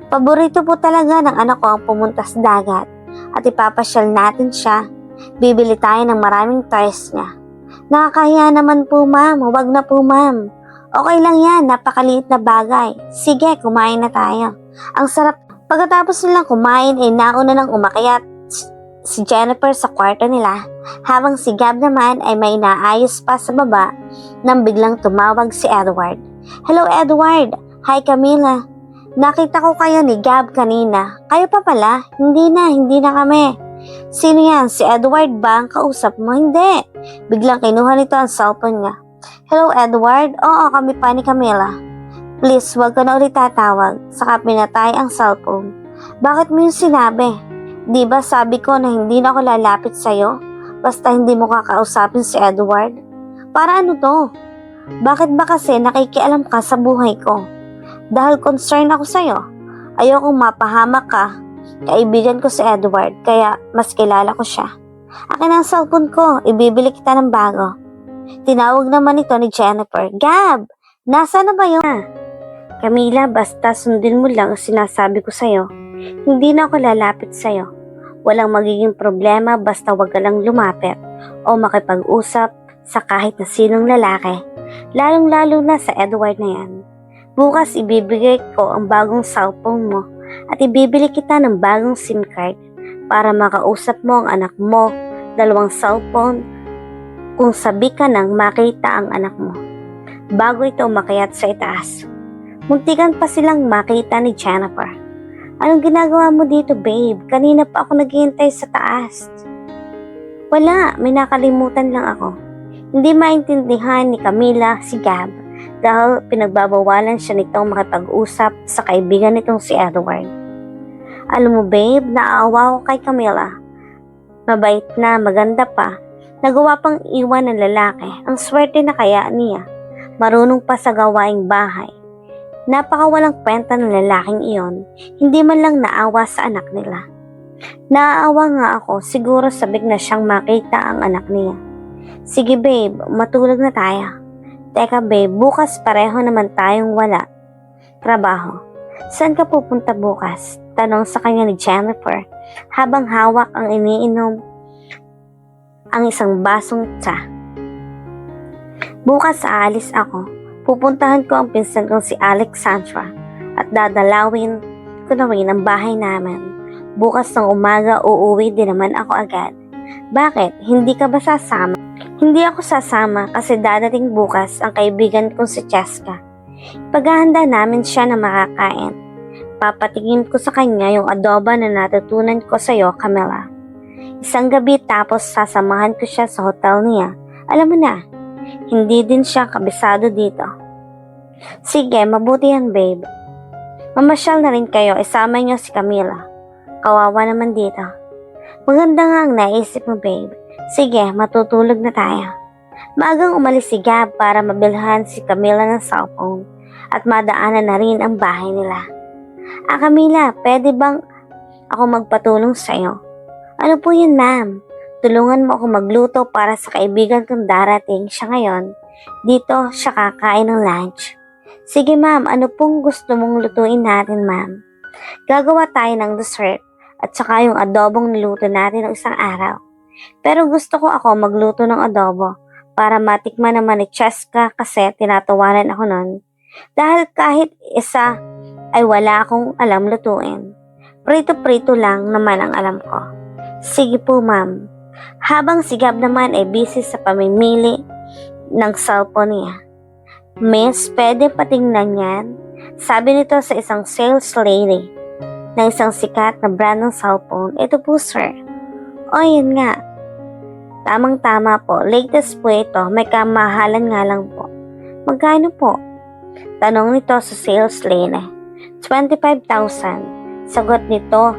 Paborito po talaga ng anak ko ang pumunta sa dagat at ipapasyal natin siya. Bibili tayo ng maraming toys niya. Nakakahiya naman po, ma'am. Huwag na po, ma'am. Okay lang yan. Napakaliit na bagay. Sige, kumain na tayo. Ang sarap. Pagkatapos nilang kumain nauna nang umakyat si Jennifer sa kwarto nila habang si Gab naman ay may inaayos pa sa baba nang biglang tumawag si Edward. Hello, Edward. Hi, Camila. Nakita ko kayo ni Gab kanina. Kayo pa pala? Hindi na kami. Sino yan? Si Edward ba ang kausap mo? Hindi. Biglang kinuha nito ang cellphone niya. Hello, Edward. Oo, kami pa ni Camila. Please, wag ka na ulit tatawag. Saka pinatay ang cellphone. Bakit mo yung sinabi? Di ba sabi ko na hindi na ako lalapit sa'yo? Basta hindi mo kakausapin si Edward? Para ano to? Bakit ba kasi nakikialam ka sa buhay ko? Dahil concern ako sa'yo. Ayokong mapahamak ka. Kaibigan ko si Edward, kaya mas kilala ko siya. Akin ang cellphone ko, ibibili kita ng bago. Tinawag naman ito ni Jennifer. Gab, nasa na ba yun? Camila, basta sundin mo lang ang sinasabi ko sa'yo. Hindi na ako lalapit sa'yo. Walang magiging problema basta wag ka lang lumapit o makipag-usap sa kahit na sinong lalaki. Lalong-lalo na sa Edward na yan. Bukas ibibigay ko ang bagong cellphone mo at ibibili kita ng bagong SIM card para makausap mo ang anak mo, 2 cellphone, kung sabi ka nang makita ang anak mo. Bago ito umakyat sa itaas. Muntikan pa silang makita ni Jennifer. Anong ginagawa mo dito, babe? Kanina pa ako naghihintay sa taas. Wala, may nakalimutan lang ako. Hindi maintindihan ni Camila si Gab dahil pinagbabawalan siya nitong makipag-usap sa kaibigan nitong si Edward. Alam mo, babe, naaawa ko kay Camila. Mabait na, maganda pa. Nagawa pang iwan ng lalaki. Ang swerte na kaya niya. Marunong pa sa gawaing bahay. Napakawalang kwenta ng lalaking iyon, hindi man lang naawa sa anak nila. Naaawa nga ako, siguro sabik na siyang makita ang anak niya. Sige babe, matulog na tayo. Teka babe, bukas pareho naman tayong wala. Trabaho. Saan ka pupunta bukas? Tanong sa kanya ni Jennifer habang hawak ang iniinom ang isang basong tsa. Bukas aalis ako. Pupuntahan ko ang pinsan kong si Alexandra at dadalawin ko na rin ang bahay namin. Bukas ng umaga uuwi din naman ako agad. Bakit? Hindi ka ba sasama? Hindi ako sasama kasi dadating bukas ang kaibigan kong si Cheska. Paghahanda namin siya na makakain. Papatingin ko sa kanya yung adobo na natutunan ko sa iyo, Camila. Isang gabi tapos sasamahan ko siya sa hotel niya. Alam mo na, hindi din siya kabisado dito. Sige, mabuti yan, babe. Mamasyal na rin kayo, isama niyo si Camila. Kawawa naman dito. Maganda nga ang naisip mo, babe. Sige, matutulog na tayo. Maagang umalis si Gab para mabilhan si Camila ng cellphone at madaanan na rin ang bahay nila. Camila, pwede bang ako magpatulong sa iyo? Ano po yun, ma'am? Tulungan mo ako magluto para sa kaibigan kong darating siya ngayon. Dito siya kakain ng lunch. Sige ma'am, ano pong gusto mong lutuin natin ma'am? Gagawa tayo ng dessert at saka yung adobong niluto natin ng isang araw. Pero gusto ko ako magluto ng adobo para matikman naman ni Cheska kasi tinatawanan ako nun. Dahil kahit isa ay wala akong alam lutuin. Prito-prito lang naman ang alam ko. Sige po ma'am. Habang si Gab naman ay busy sa pamimili ng cellphone niya. Miss, pwede patingnan yan? Sabi nito sa isang sales lady ng isang sikat na brand ng cellphone. Ito po sir. O yun nga. Tamang-tama po. Latest po ito. May kamahalan nga lang po. Magkano po? Tanong nito sa sales lady. 25,000. Sagot nito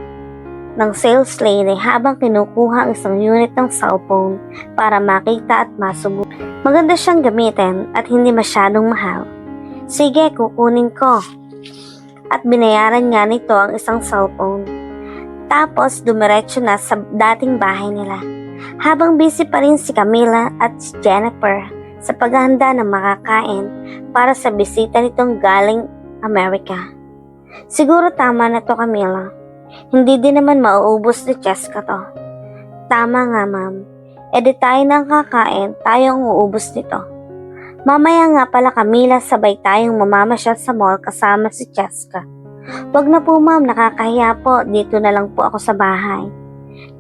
ng sales lady habang kinukuha ang isang unit ng cellphone para makita at masubo. Maganda siyang gamitin at hindi masyadong mahal. Sige, kukunin ko. At binayaran nga nito ang isang cellphone. Tapos dumiretso na sa dating bahay nila. Habang busy pa rin si Camila at si Jennifer sa paghahanda ng makakain para sa bisita nitong galing Amerika. Siguro tama na to, Camila. Hindi din naman mauubos ni Cheska to. Tama nga, ma'am. E di tayo nang kakain, tayo ang uubos nito. Mamaya nga pala, Camila, sabay tayong mamamasyal sa mall kasama si Cheska. Wag na po, ma'am, nakakahiya po. Dito na lang po ako sa bahay.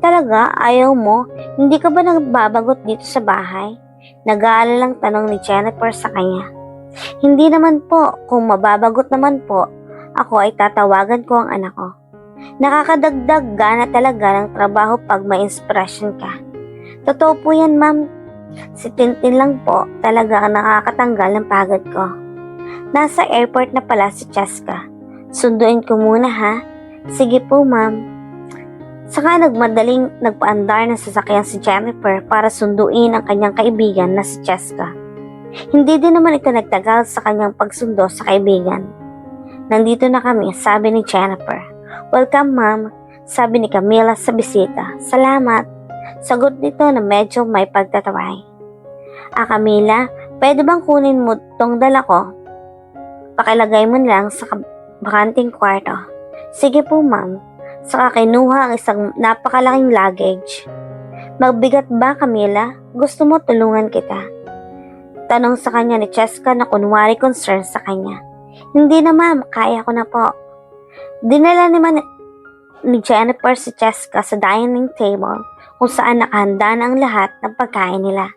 Talaga? Ayaw mo? Hindi ka ba nagbabagot dito sa bahay? Nag-aalalang tanong ni Jennifer sa kanya. Hindi naman po, kung mababagot naman po, ako ay tatawagan ko ang anak ko. Nakakadagdag gana talaga ng trabaho pag may inspirasyon ka. Totoo po yan, ma'am. Si Tintin lang po talaga ang nakakatanggal ng pagod ko. Nasa airport na pala si Cheska. Sunduin ko muna ha. Sige po, ma'am. Saka nagpaandar ng sasakyan si Jennifer para sunduin ang kanyang kaibigan na si Cheska. Hindi din naman ito nagtagal sa kanyang pagsundo sa kaibigan. Nandito na kami, sabi ni Jennifer. Welcome, ma'am, sabi ni Camila sa bisita. Salamat. Sagot nito na medyo may pagtataway. Camila, pwede bang kunin mo tong dala ko? Pakilagay mo lang sa bakanting kwarto. Sige po, ma'am. Saka kinuha ang isang napakalaking luggage. Magbigat ba, Camila? Gusto mo tulungan kita? Tanong sa kanya ni Cheska na kunwari concern sa kanya. Hindi na, ma'am, kaya ko na po. Dinala naman ni Jennifer si Cheska sa dining table kung saan nakahanda na ang lahat ng pagkain nila.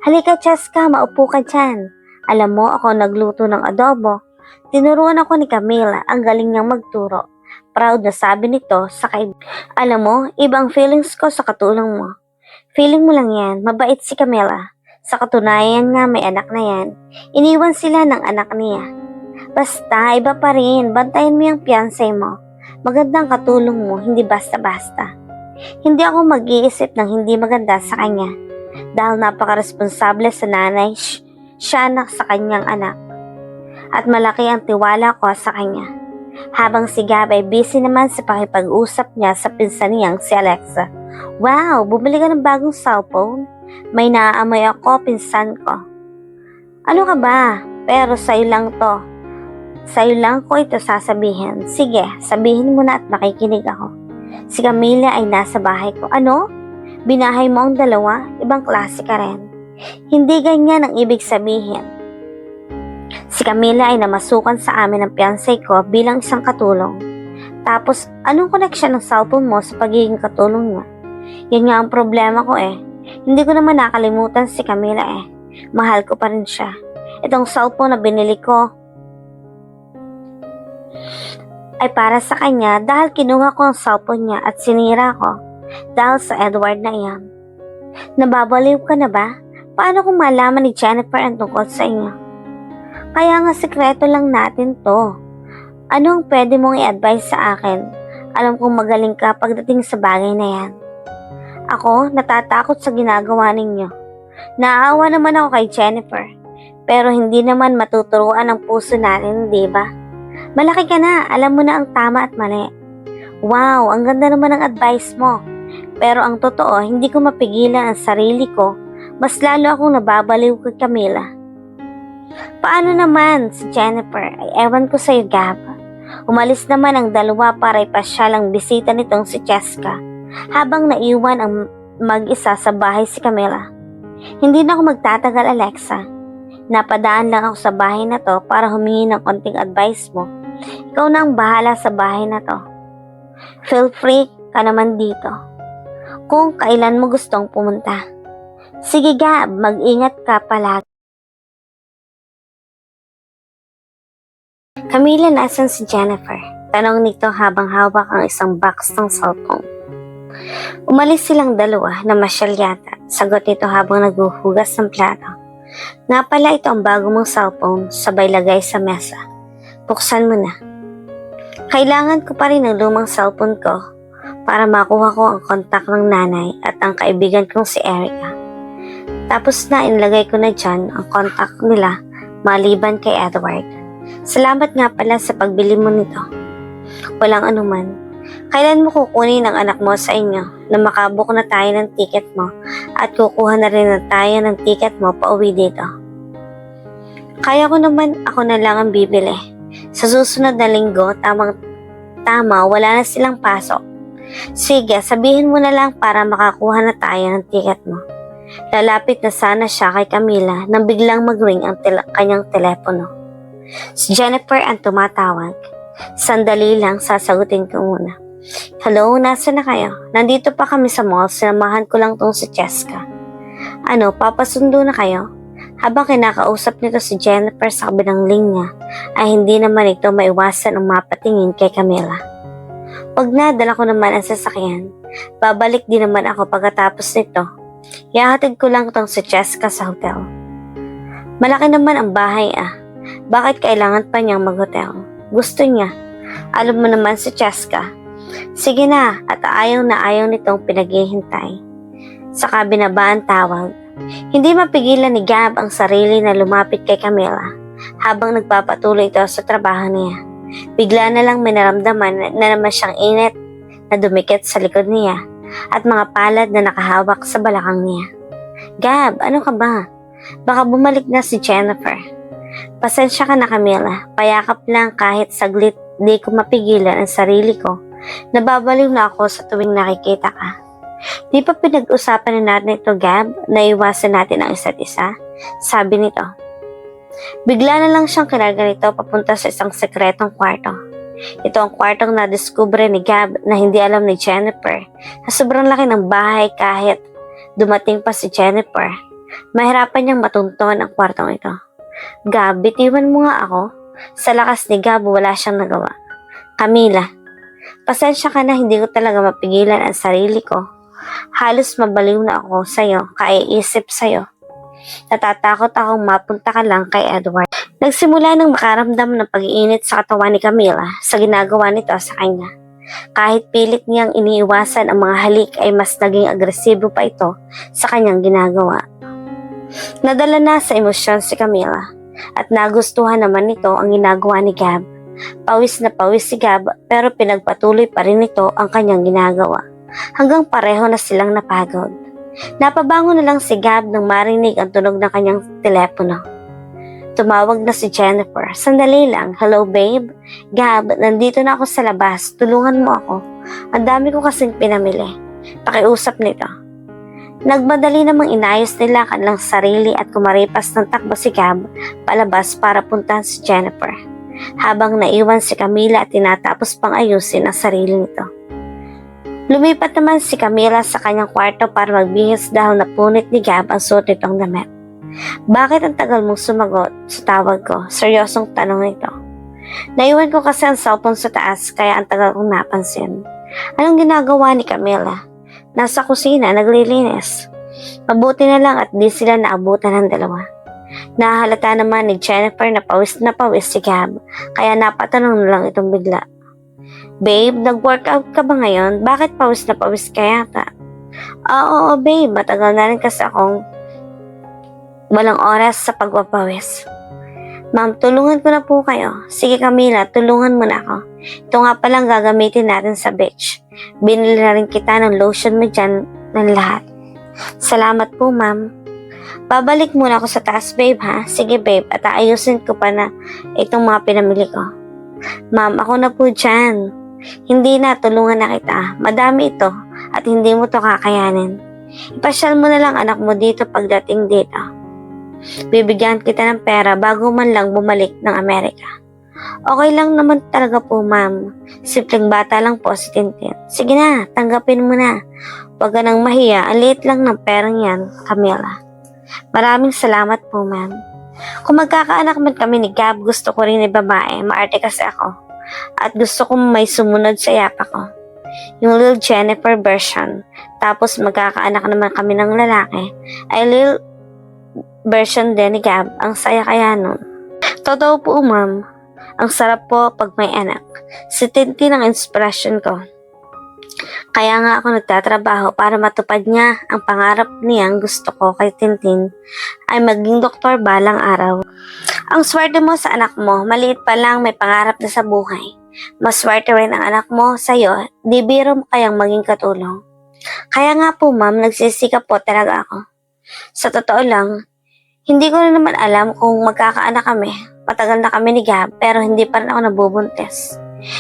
Halika, Cheska, maupo ka dyan. Alam mo, ako nagluto ng adobo. Tinuruan ako ni Camila, ang galing niyang magturo. Proud na sabi nito sa kaibigan. Alam mo, ibang feelings ko sa katulong mo. Feeling mo lang yan, mabait si Camila. Sa katunayan nga may anak na yan, iniwan sila ng anak niya. Basta, iba pa rin, bantayan mo yung fiancé mo. Magandang katulong mo, hindi basta-basta. Hindi ako mag-iisip ng hindi maganda sa kanya. Dahil napaka-responsable sa nanay, siya na sa kanyang anak. At malaki ang tiwala ko sa kanya. Habang si Gab ay busy naman sa pakipag-usap niya sa pinsan niyang si Alexa. Wow, bumili ka ng bagong cellphone? May naaamoy ako, pinsan ko. Ano ka ba? Pero sa'yo lang to. Sa'yo lang ko ito sasabihin. Sige, sabihin mo na at makikinig ako. Si Camila ay nasa bahay ko. Ano? Binahay mo ang dalawa? Ibang klase ka rin. Hindi ganyan ang ibig sabihin. Si Camila ay namasukan sa amin ng fiancé ko bilang isang katulong. Tapos, anong connection ng cellphone mo sa pagiging katulong niya? Yan nga ang problema ko eh. Hindi ko naman nakalimutan si Camila eh. Mahal ko pa rin siya. Itong cellphone na binili ko ay para sa kanya dahil kinuha ko ang cellphone niya at sinira ko dahil sa Edward na iyan. Nababaliw ka na ba? Paano kung malaman ni Jennifer ang tungkol sa inyo? Kaya nga sikreto lang natin to. Ano ang pwede mong i-advise sa akin? Alam kong magaling ka pagdating sa bagay na yan. Ako, natatakot sa ginagawa ninyo. Naawa naman ako kay Jennifer. Pero hindi naman matuturuan ang puso natin, di ba? Malaki ka na, alam mo na ang tama at mali. Wow, ang ganda naman ng advice mo. Pero ang totoo, hindi ko mapigilan ang sarili ko. Mas lalo akong nababaliw kay Camila. Paano naman si Jennifer? Ay ewan ko sa'yo, Gab. Umalis naman ang dalawa para ipasyal ang bisita nitong si Cheska. Habang naiwan ang mag-isa sa bahay si Camila. Hindi na ako magtatagal, Alexa. Napadaan lang ako sa bahay na to para humingi ng konting advice mo. Ikaw na ang bahala sa bahay na to. Feel free ka naman dito. Kung kailan mo gustong pumunta. Sige, Gab, mag-ingat ka palagi. Camila, nasan si Jennifer? Tanong nito habang hawak ang isang box ng cellphone. Umalis silang dalawa na masyal yata. Sagot nito habang naghuhugas ng plato. Nga pala ito ang bago mong cellphone, sabay lagay sa mesa. Buksan mo na. Kailangan ko pa rin ng lumang cellphone ko para makuha ko ang kontak ng nanay at ang kaibigan kong si Erica. Tapos na inlagay ko na dyan ang kontak nila maliban kay Edward. Salamat nga pala sa pagbili mo nito. Walang anuman. Kailan mo kukunin ang anak mo sa inyo na makabook na tayo ng ticket mo at kukuha na rin na tayo ng ticket mo pa uwi dito? Kaya ko naman, ako na lang ang bibili. Sa susunod na linggo, tama, wala na silang pasok. Sige, sabihin mo na lang para makakuha na tayo ng ticket mo. Lalapit na sana siya kay Camila nang biglang mag-ring ang kanyang telepono. Si Jennifer ang tumatawag. Sandali lang, sasagutin ko muna. Hello, nasa na kayo? Nandito pa kami sa mall, sinamahan ko lang tong si Cheska. Ano, papasundo na kayo? Habang kinakausap nito si Jennifer sa kabilang linya, ay hindi naman ito maiwasan ang mapatingin kay Camila. Pag nadala ko naman ang sasakyan, babalik din naman ako pagkatapos nito. Ihahatid ko lang tong si Cheska sa hotel. Malaki naman ang bahay Bakit kailangan pa niyang mag-hotel? Gusto niya. Alam mo naman si Cheska. Sige na, at ayaw na ayaw nitong pinaghihintay. Saka binaba ang tawag. Hindi mapigilan ni Gab ang sarili na lumapit kay Camila habang nagpapatuloy ito sa trabaho niya. Bigla na lang may naramdaman na naman siyang init na dumikit sa likod niya at mga palad na nakahawak sa balakang niya. Gab, ano ka ba? Baka bumalik na si Jennifer. Pasensya ka na Camila, payakap lang kahit saglit di ko mapigilan ang sarili ko. Nababaliw na ako sa tuwing nakikita ka. Di pa pinag-usapan na natin ito, Gab, na iwasan natin ang isa't isa? Sabi nito. Bigla na lang siyang kinaganito papunta sa isang sekretong kwarto. Ito ang kwartong nadiskubre ni Gab na hindi alam ni Jennifer na sobrang laki ng bahay kahit dumating pa si Jennifer. Mahirapan niyang matunton ang kwartong ito. Gab, bitiwan mo nga ako. Sa lakas ni Gab, wala siyang nagawa. Camila, pasensya ka na hindi ko talaga mapigilan ang sarili ko. Halos mabaliw na ako sa'yo, kaiisip sa'yo. Natatakot akong mapunta ka lang kay Edward. Nagsimula ng makaramdam ng pag-iinit sa katawan ni Camila sa ginagawa nito sa kanya. Kahit pilit niyang iniiwasan ang mga halik ay mas naging agresibo pa ito sa kanyang ginagawa. Nadala na sa emosyon si Camila at nagustuhan naman nito ang ginagawa ni Gab. Pawis na pawis si Gab pero pinagpatuloy pa rin nito ang kanyang ginagawa. Hanggang pareho na silang napagod. Napabango na lang si Gab nang marinig ang tunog ng kanyang telepono. Tumawag na si Jennifer. Sandali lang. Hello babe? Gab, nandito na ako sa labas. Tulungan mo ako. Ang dami ko kasing pinamili. Pakiusap nito. Nagmadali namang inayos nila kanilang sarili at kumaripas ng takbo si Gab palabas para puntahan si Jennifer. Habang naiwan si Camila at tinatapos pang ayusin ang sarili nito. Lumipat naman si Camila sa kanyang kwarto para magbihis dahil napunit ni Gab ang suot nitong damit. Bakit ang tagal mong sumagot sa tawag ko? Seryosong tanong nito. Naiwan ko kasi ang cellphone sa taas kaya ang tagal kong napansin. Anong ginagawa ni Camila? Nasa kusina, naglilinis. Mabuti na lang at di sila naabutan ng dalawa. Nahalata naman ni Jennifer na pawis si Gab kaya napatanong na lang itong bigla. Babe, nag-workout ka ba ngayon? Bakit pawis na pawis ka yata? Oo, babe. Matagal na rin kasi akong walang oras sa pagpapawis. Ma'am, tulungan ko na po kayo. Sige Camila, tulungan mo na ako. Ito nga palang gagamitin natin sa beach. Binili na rin kita ng lotion mo dyan ng lahat. Salamat po, ma'am. Babalik muna ako sa taas, babe, ha? Sige, babe. At aayusin ko pa na itong mga pinamili ko. Ma'am, ako na po dyan. Hindi na, tulungan na kita. Madami ito at hindi mo to kakayanin. Ipasyal mo na lang anak mo dito pagdating dito. Bibigyan kita ng pera bago man lang bumalik ng Amerika. Okay lang naman talaga po, ma'am. Simpleng bata lang po si Tintin. Sige na, tanggapin mo na. Huwag ka nang mahiya. Ang liit lang ng perang yan, Camila. Maraming salamat po, ma'am. Kung magkakaanak man kami ni Gab, gusto ko rin ni babae. Maarte kasi ako. At gusto kong may sumunod sa yapa ko. Yung Lil Jennifer version. Tapos magkakaanak naman kami ng lalaki. Ay Lil version din ni Gab. Ang saya kaya nun. Totoo po, ma'am. Ang sarap po pag may anak. Si Tintin ang inspirasyon ko. Kaya nga ako nagtatrabaho para matupad niya ang pangarap niyang gusto ko kay Tintin ay maging doktor balang araw. Ang swerte mo sa anak mo, maliit pa lang may pangarap na sa buhay. Mas swerte rin ang anak mo sa'yo, di biro mo kayang maging katulong. Kaya nga po ma'am, nagsisikap po talaga ako. Sa totoo lang, hindi ko na naman alam kung magkakaanak kami. Matagal na kami ni Gab pero hindi pa rin ako nabubuntis.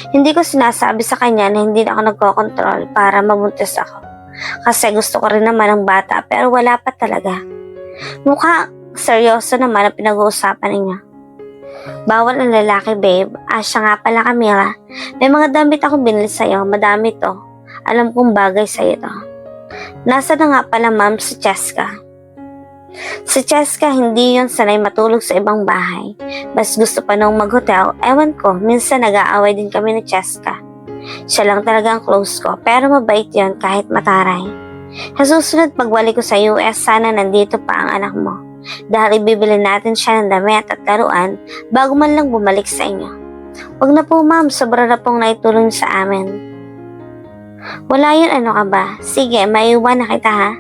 Hindi ko sinasabi sa kanya na hindi na ako nagkokontrol para mabuntis ako. Kasi gusto ko rin naman ng bata pero wala pa talaga. Mukha seryoso naman ang pinag-uusapan ninyo. Bawal ang lalaki, babe. Siya nga pala, Camila. May mga damit akong binili sa'yo. Madami to. Alam kong bagay sa'yo to. Nasa na nga pala, ma'am, si Cheska. Si Cheska hindi yon sanay matulog sa ibang bahay. Mas gusto pa nung mag-hotel, ewan ko, minsan nag-aaway din kami ni Cheska. Siya lang talagang close ko, pero mabait yon kahit mataray. Sa susunod pagbalik ko sa US, sana nandito pa ang anak mo. Dahil ibibili natin siya ng damit at laruan bago man lang bumalik sa inyo. Wag na po ma'am, sobra na pong naitulong sa amin. Wala yun, ano ka ba? Sige, maiwan na kita ha.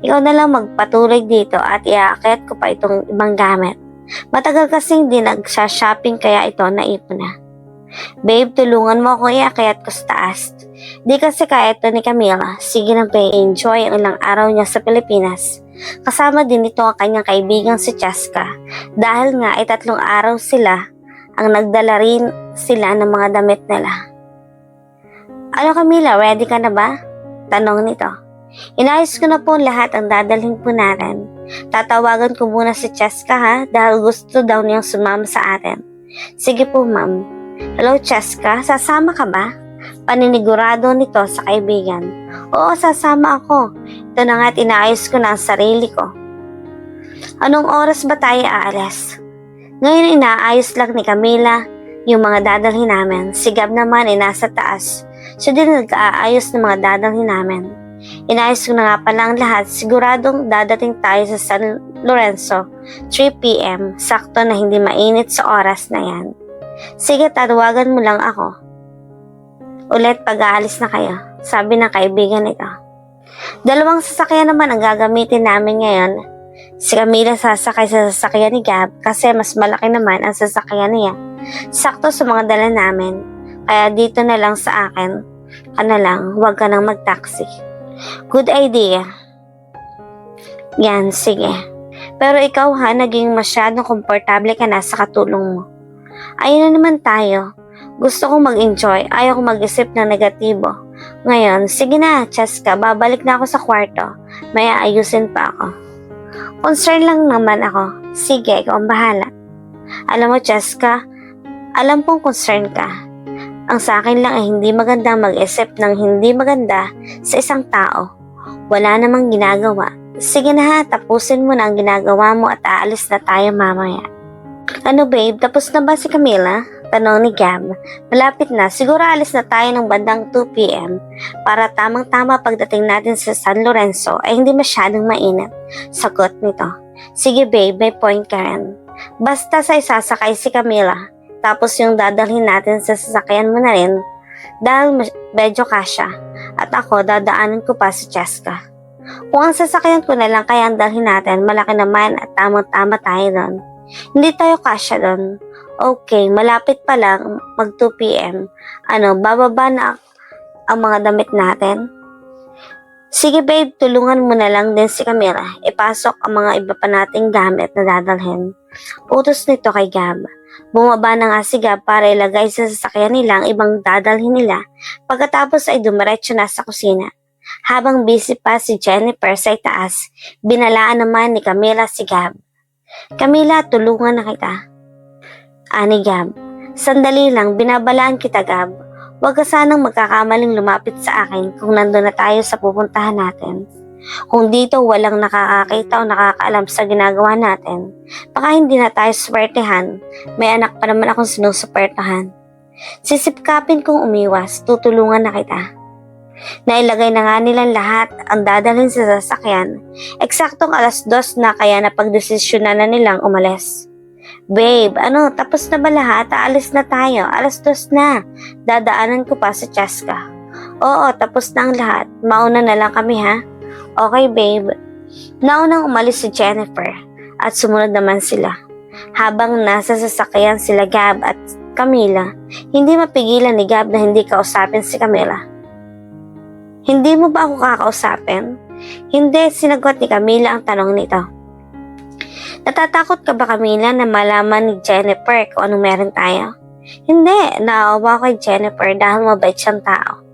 Ikaw na lang magpatuloy dito at iaakit ko pa itong ibang gamit. Matagal kasing di nagsha-shopping kaya ito naipon na. Babe, tulungan mo ako iakyat ko sa taas. Di kasi kaya ito ni Camila. Sige na babe, enjoy ang ilang araw niya sa Pilipinas. Kasama din ito ang kanyang kaibigang si Cheska. Dahil nga ay 3 araw sila ang nagdala rin sila ng mga damit nila. Ano Camila, ready ka na ba? Tanong nito. Inayos ko na po lahat ang dadalhin po natin. Tatawagan ko muna si Cheska ha, dahil gusto daw niyang sumama sa atin. Sige po ma'am. Hello Cheska, sasama ka ba? Paninigurado nito sa kaibigan. Oo, sasama ako. Ito na nga't inaayos ko na ang sarili ko. Anong oras ba tayo aalis? Ngayon inaayos lang ni Camila yung mga dadalhin namin. Si Gab naman ay nasa taas. Siya din nag-aayos ng mga dadalhin namin. Inayos ko na nga pala ang lahat. Siguradong dadating tayo sa San Lorenzo 3 p.m. Sakto na hindi mainit sa oras na yan. Sige, tatawagan mo lang ako. Ulit pag-aalis na kayo, sabi ng kaibigan nito. 2 sasakyan naman ang gagamitin namin ngayon. Si Camila sasakay sa sasakyan ni Gab kasi mas malaki naman ang sasakyan niya. Sakto sa mga dala namin. Kaya dito na lang sa akin. Ka na lang, huwag ka nang mag-taxi. Good idea. Yan, sige. Pero ikaw ha, naging masyadong komportable ka na sa katulong mo. Ayun na naman tayo. Gusto kong mag-enjoy, ayaw kong mag-isip ng negatibo. Ngayon, sige na, Cheska, babalik na ako sa kwarto. May aayusin pa ako. Concern lang naman ako. Sige, ikaw ang bahala. Alam mo, Cheska, alam pong concern ka. Ang sa akin lang ay hindi maganda mag-isip ng hindi maganda sa isang tao. Wala namang ginagawa. Sige na ha, tapusin mo na ang ginagawa mo at aalis na tayo mamaya. Ano babe, tapos na ba si Camila? Tanong ni Gab. Malapit na, siguro alis na tayo ng bandang 2 p.m. para tamang-tama pagdating natin sa San Lorenzo ay hindi masyadong mainit. Sagot nito. Sige babe, may point ka rin. Basta sa isasakay si Camila, tapos yung dadalhin natin sa sasakyan mo na rin dahil medyo kasya at ako dadaanan ko pa si Cheska. Kung ang sasakyan ko na lang kaya ang dalhin natin, malaki naman at tamang-tama tayo doon. Hindi tayo kasya doon. Okay, malapit pa lang, mag 2 p.m. Bababa na ang mga damit natin? Sige babe, tulungan mo na lang din si Camila. Ipasok ang mga iba pa nating gamit na dadalhin. Utos nito kay Gab. Bumaba na nga si Gab para ilagay sa sasakyan nila ang ibang dadalhin nila. Pagkatapos ay dumiretso na sa kusina. Habang busy pa si Jennifer sa itaas, binalaan naman ni Camila si Gab. Camila, tulungan na kita. Ani Gab, sandali lang, binabalaan kita Gab. Huwag ka sanang magkakamaling lumapit sa akin kung nandun na tayo sa pupuntahan natin. Kung dito walang nakakakita o nakakaalam sa ginagawa natin, baka hindi na tayo swertehan. May anak pa naman akong sinusupertahan. Sisipkapin kong umiwas, tutulungan na kita. Nailagay na nga nilang lahat ang dadalhin sa sasakyan. Eksaktong 2:00 na kaya napagdesisyonan na nilang umalis. Babe, tapos na ba lahat? Aalis na tayo. 2:00 na. Dadaanan ko pa sa Cheska. Oo, tapos na ang lahat. Mauna na lang kami ha. Okay babe. Naunang umalis si Jennifer at sumunod naman sila. Habang nasa sasakyan sila Gab at Camila, hindi mapigilan ni Gab na hindi kausapin si Camila. Hindi mo ba ako kakausapin? Hindi, sinagot ni Camila ang tanong nito. Natatakot ka ba Camila na malaman ni Jennifer kung anong meron tayo? Hindi, naawa ko kay Jennifer dahil mabait siyang tao.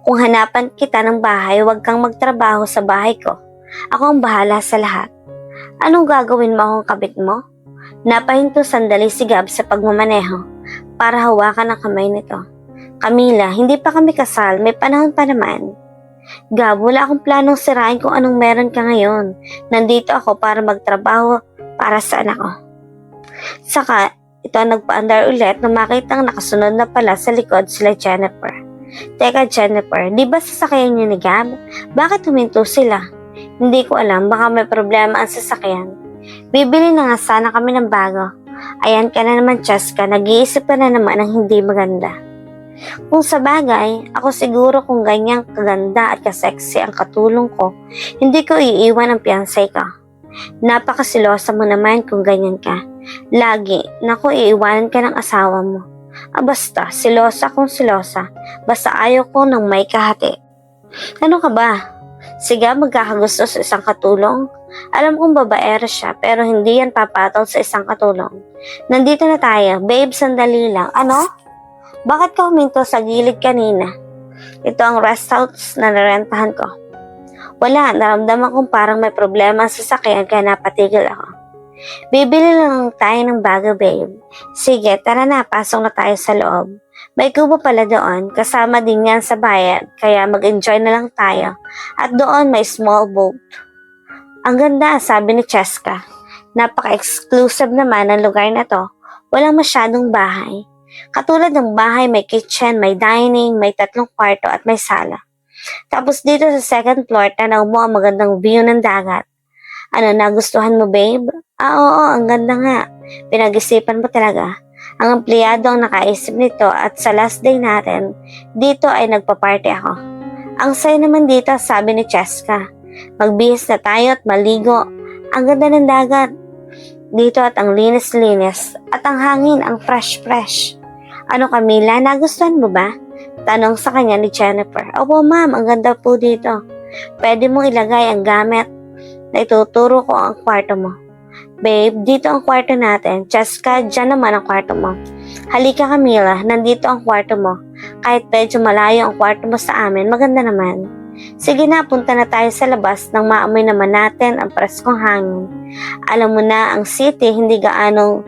Kung hanapan kita ng bahay, huwag kang magtrabaho sa bahay ko. Ako ang bahala sa lahat. Anong gagawin mo akong kabit mo? Napahinto sandali si Gab sa pagmamaneho para hawakan ang kamay nito. Camila, hindi pa kami kasal, may panahon pa naman. Gab, wala akong planong sirain kung anong meron ka ngayon. Nandito ako para magtrabaho para sa anak ko. Saka, ito nagpa-andar ulit nung makitang nakasunod na pala sa likod sila Jennifer. Teka Jennifer, di ba sasakyan niyo ni Gab? Bakit huminto sila? Hindi ko alam, baka may problema ang sasakyan. Bibili na nga sana kami ng bago. Ayan ka na naman, Cheska, nag-iisip ka na naman ng hindi maganda. Kung sa bagay, ako siguro kung ganyang kaganda at kasexy ang katulong ko, hindi ko iiwan ang fiancé ko. Napakasilosa mo naman kung ganyan ka. Lagi, naku, iiwanan ka ng asawa mo. Basta, silosa kung silosa, basta ayaw ko ng may kahati. Ano ka ba? Sige, magkakagusto sa isang katulong? Alam kong babaero siya, pero hindi yan papatol sa isang katulong. Nandito na tayo. Babe, sandali lang. Ano? Bakit ka huminto sa gilid kanina? Ito ang rest house na narentahan ko. Wala, naramdaman kong parang may problema sa sasakyan kaya napatigil ako. Bibili lang tayo ng bago, babe. Sige, tara na, pasok na tayo sa loob. May kubo pala doon, kasama din yan sa bayad, kaya mag-enjoy na lang tayo. At doon may small boat. Ang ganda, sabi ni Cheska. Napaka-exclusive naman ang lugar na to. Walang masyadong bahay. Katulad ng bahay, may kitchen, may dining, may 3 kwarto at may sala. Tapos dito sa second floor, tanaw mo ang magandang view ng dagat. Ano, nagustuhan mo, babe? Oo, ang ganda nga. Pinag-isipan mo talaga. Ang empleyado ang nakaisip nito at sa last day natin, dito ay nagpa-party ako. Ang saya naman dito, sabi ni Cheska. Magbihis na tayo at maligo. Ang ganda ng dagat dito at ang linis-linis at ang hangin ang fresh-fresh. Ano Camila, nagustuhan mo ba? Tanong sa kanya ni Jennifer. Opo ma'am, ang ganda po dito. Pwede mong ilagay ang gamit na ituturo ko ang kwarto mo. Babe, dito ang kwarto natin. Cheska, dyan naman ang kwarto mo. Halika Camila, nandito ang kwarto mo. Kahit medyo malayo ang kwarto mo sa amin, maganda naman. Sige na, punta na tayo sa labas nang maamoy naman natin ang preskong hangin. Alam mo na, ang city hindi gaanong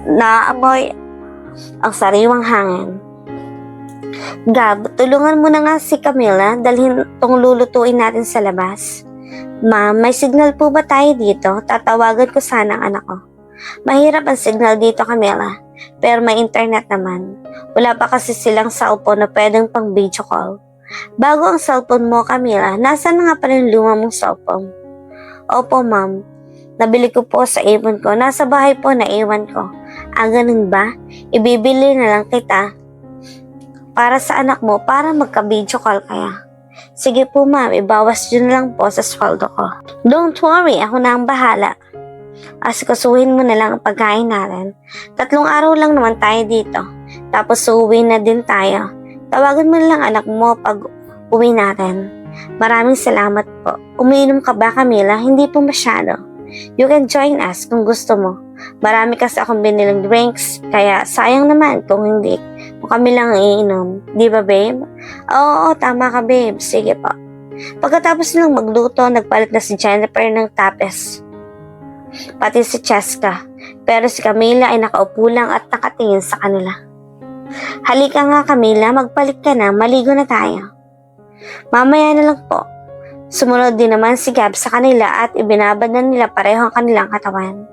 naamoy ang sariwang hangin. Gab, tulungan mo na nga si Camila dalhin tong lulutuin natin sa labas. Ma'am, may signal po ba tayo dito? Tatawagan ko sana ang anak ko. Mahirap ang signal dito, Camila. Pero may internet naman. Wala pa kasi silang cellphone na pwedeng pang video call. Bago ang cellphone mo, Camila, nasaan na nga pa rin luma mong cellphone? Opo, ma'am. Nabili ko po sa ipon ko. Nasa bahay po na iwan ko. Ganun ba? Ibibili na lang kita para sa anak mo para magka-video call kaya. Sige po ma'am, ibawas yun lang po sa sweldo ko. Don't worry, ako na ang bahala. Asikasuhin mo na lang ang pagkain natin. 3 araw lang naman tayo dito. Tapos uuwi na din tayo. Tawagan mo na lang anak mo pag uwi natin. Maraming salamat po. Umiinom ka ba Camila? Hindi po masyado. You can join us kung gusto mo. Marami kasi akong binilang drinks, kaya sayang naman kung hindi. Kung kami lang iinom. Di ba, babe? Oo, tama ka, babe. Sige po. Pagkatapos nilang magluto, nagpalit na si Jennifer ng tapes. Pati si Cheska. Pero si Camila ay nakaupo lang at nakatingin sa kanila. Halika nga, Camila. Magpalit ka na. Maligo na tayo. Mamaya na lang po. Sumunod din naman si Gab sa kanila at ibinabad na nila pareho ang kanilang katawan.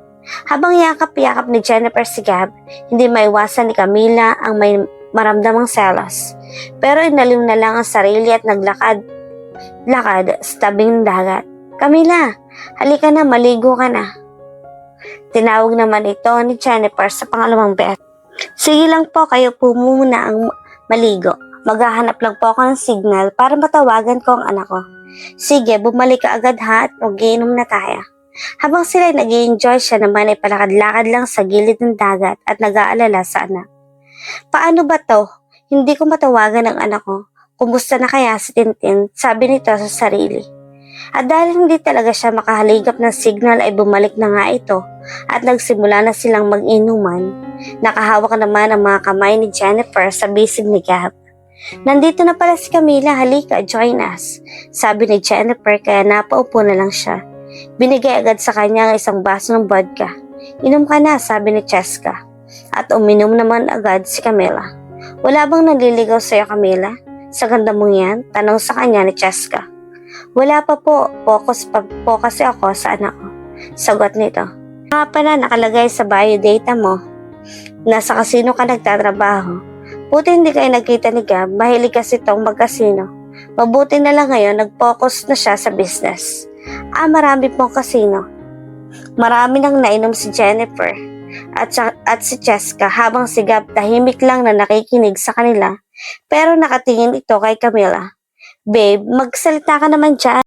Habang yakap-yakap ni Jennifer si Gab, hindi maiwasan ni Camila ang may maramdamang selos. Pero inalim na lang ang sarili at naglakad sa tabing dagat. Camila, halika na, maligo ka na. Tinawag naman ito ni Jennifer sa pangalawang beses. Sige lang po, kayo po muna ang maligo. Maghahanap lang po ako ng signal para matawagan ko ang anak ko. Sige, bumalik ka agad ha at mag-iinom na tayo. Habang sila nag-i-enjoy, siya naman ay palakad-lakad lang sa gilid ng dagat at nag-aalala sa anak. Paano ba to? Hindi ko matawagan ang anak ko. Kumusta na kaya si Tintin? Sabi nito sa sarili. At dahil hindi talaga siya makahaligap ng signal ay bumalik na nga ito at nagsimula na silang mag-inuman. Nakahawak naman ang mga kamay ni Jennifer sa bisig ni Gab. Nandito na pala si Camila, halika, join us. Sabi ni Jennifer kaya napaupo na lang siya. Binigay agad sa kanya ang isang baso ng vodka. Inom ka na, sabi ni Cheska. At uminom naman agad si Camila. Wala bang naliligaw sa'yo, Camila? Sa ganda mo yan? Tanong sa kanya ni Cheska. Wala pa po, focus pa po kasi ako sa anak ko. Sagot nito. Nga pala nakalagay sa biodata mo. Nasa kasino ka nagtatrabaho. Buti hindi kayo nagkita ni Gab, mahilig kasi itong magkasino. Mabuti na lang ngayon nag-focus na siya sa business. Marami pong kasino. Marami nang nainom si Jennifer at si Cheska habang si Gab tahimik lang na nakikinig sa kanila pero nakatingin ito kay Camila. Babe, magsalita ka naman dyan.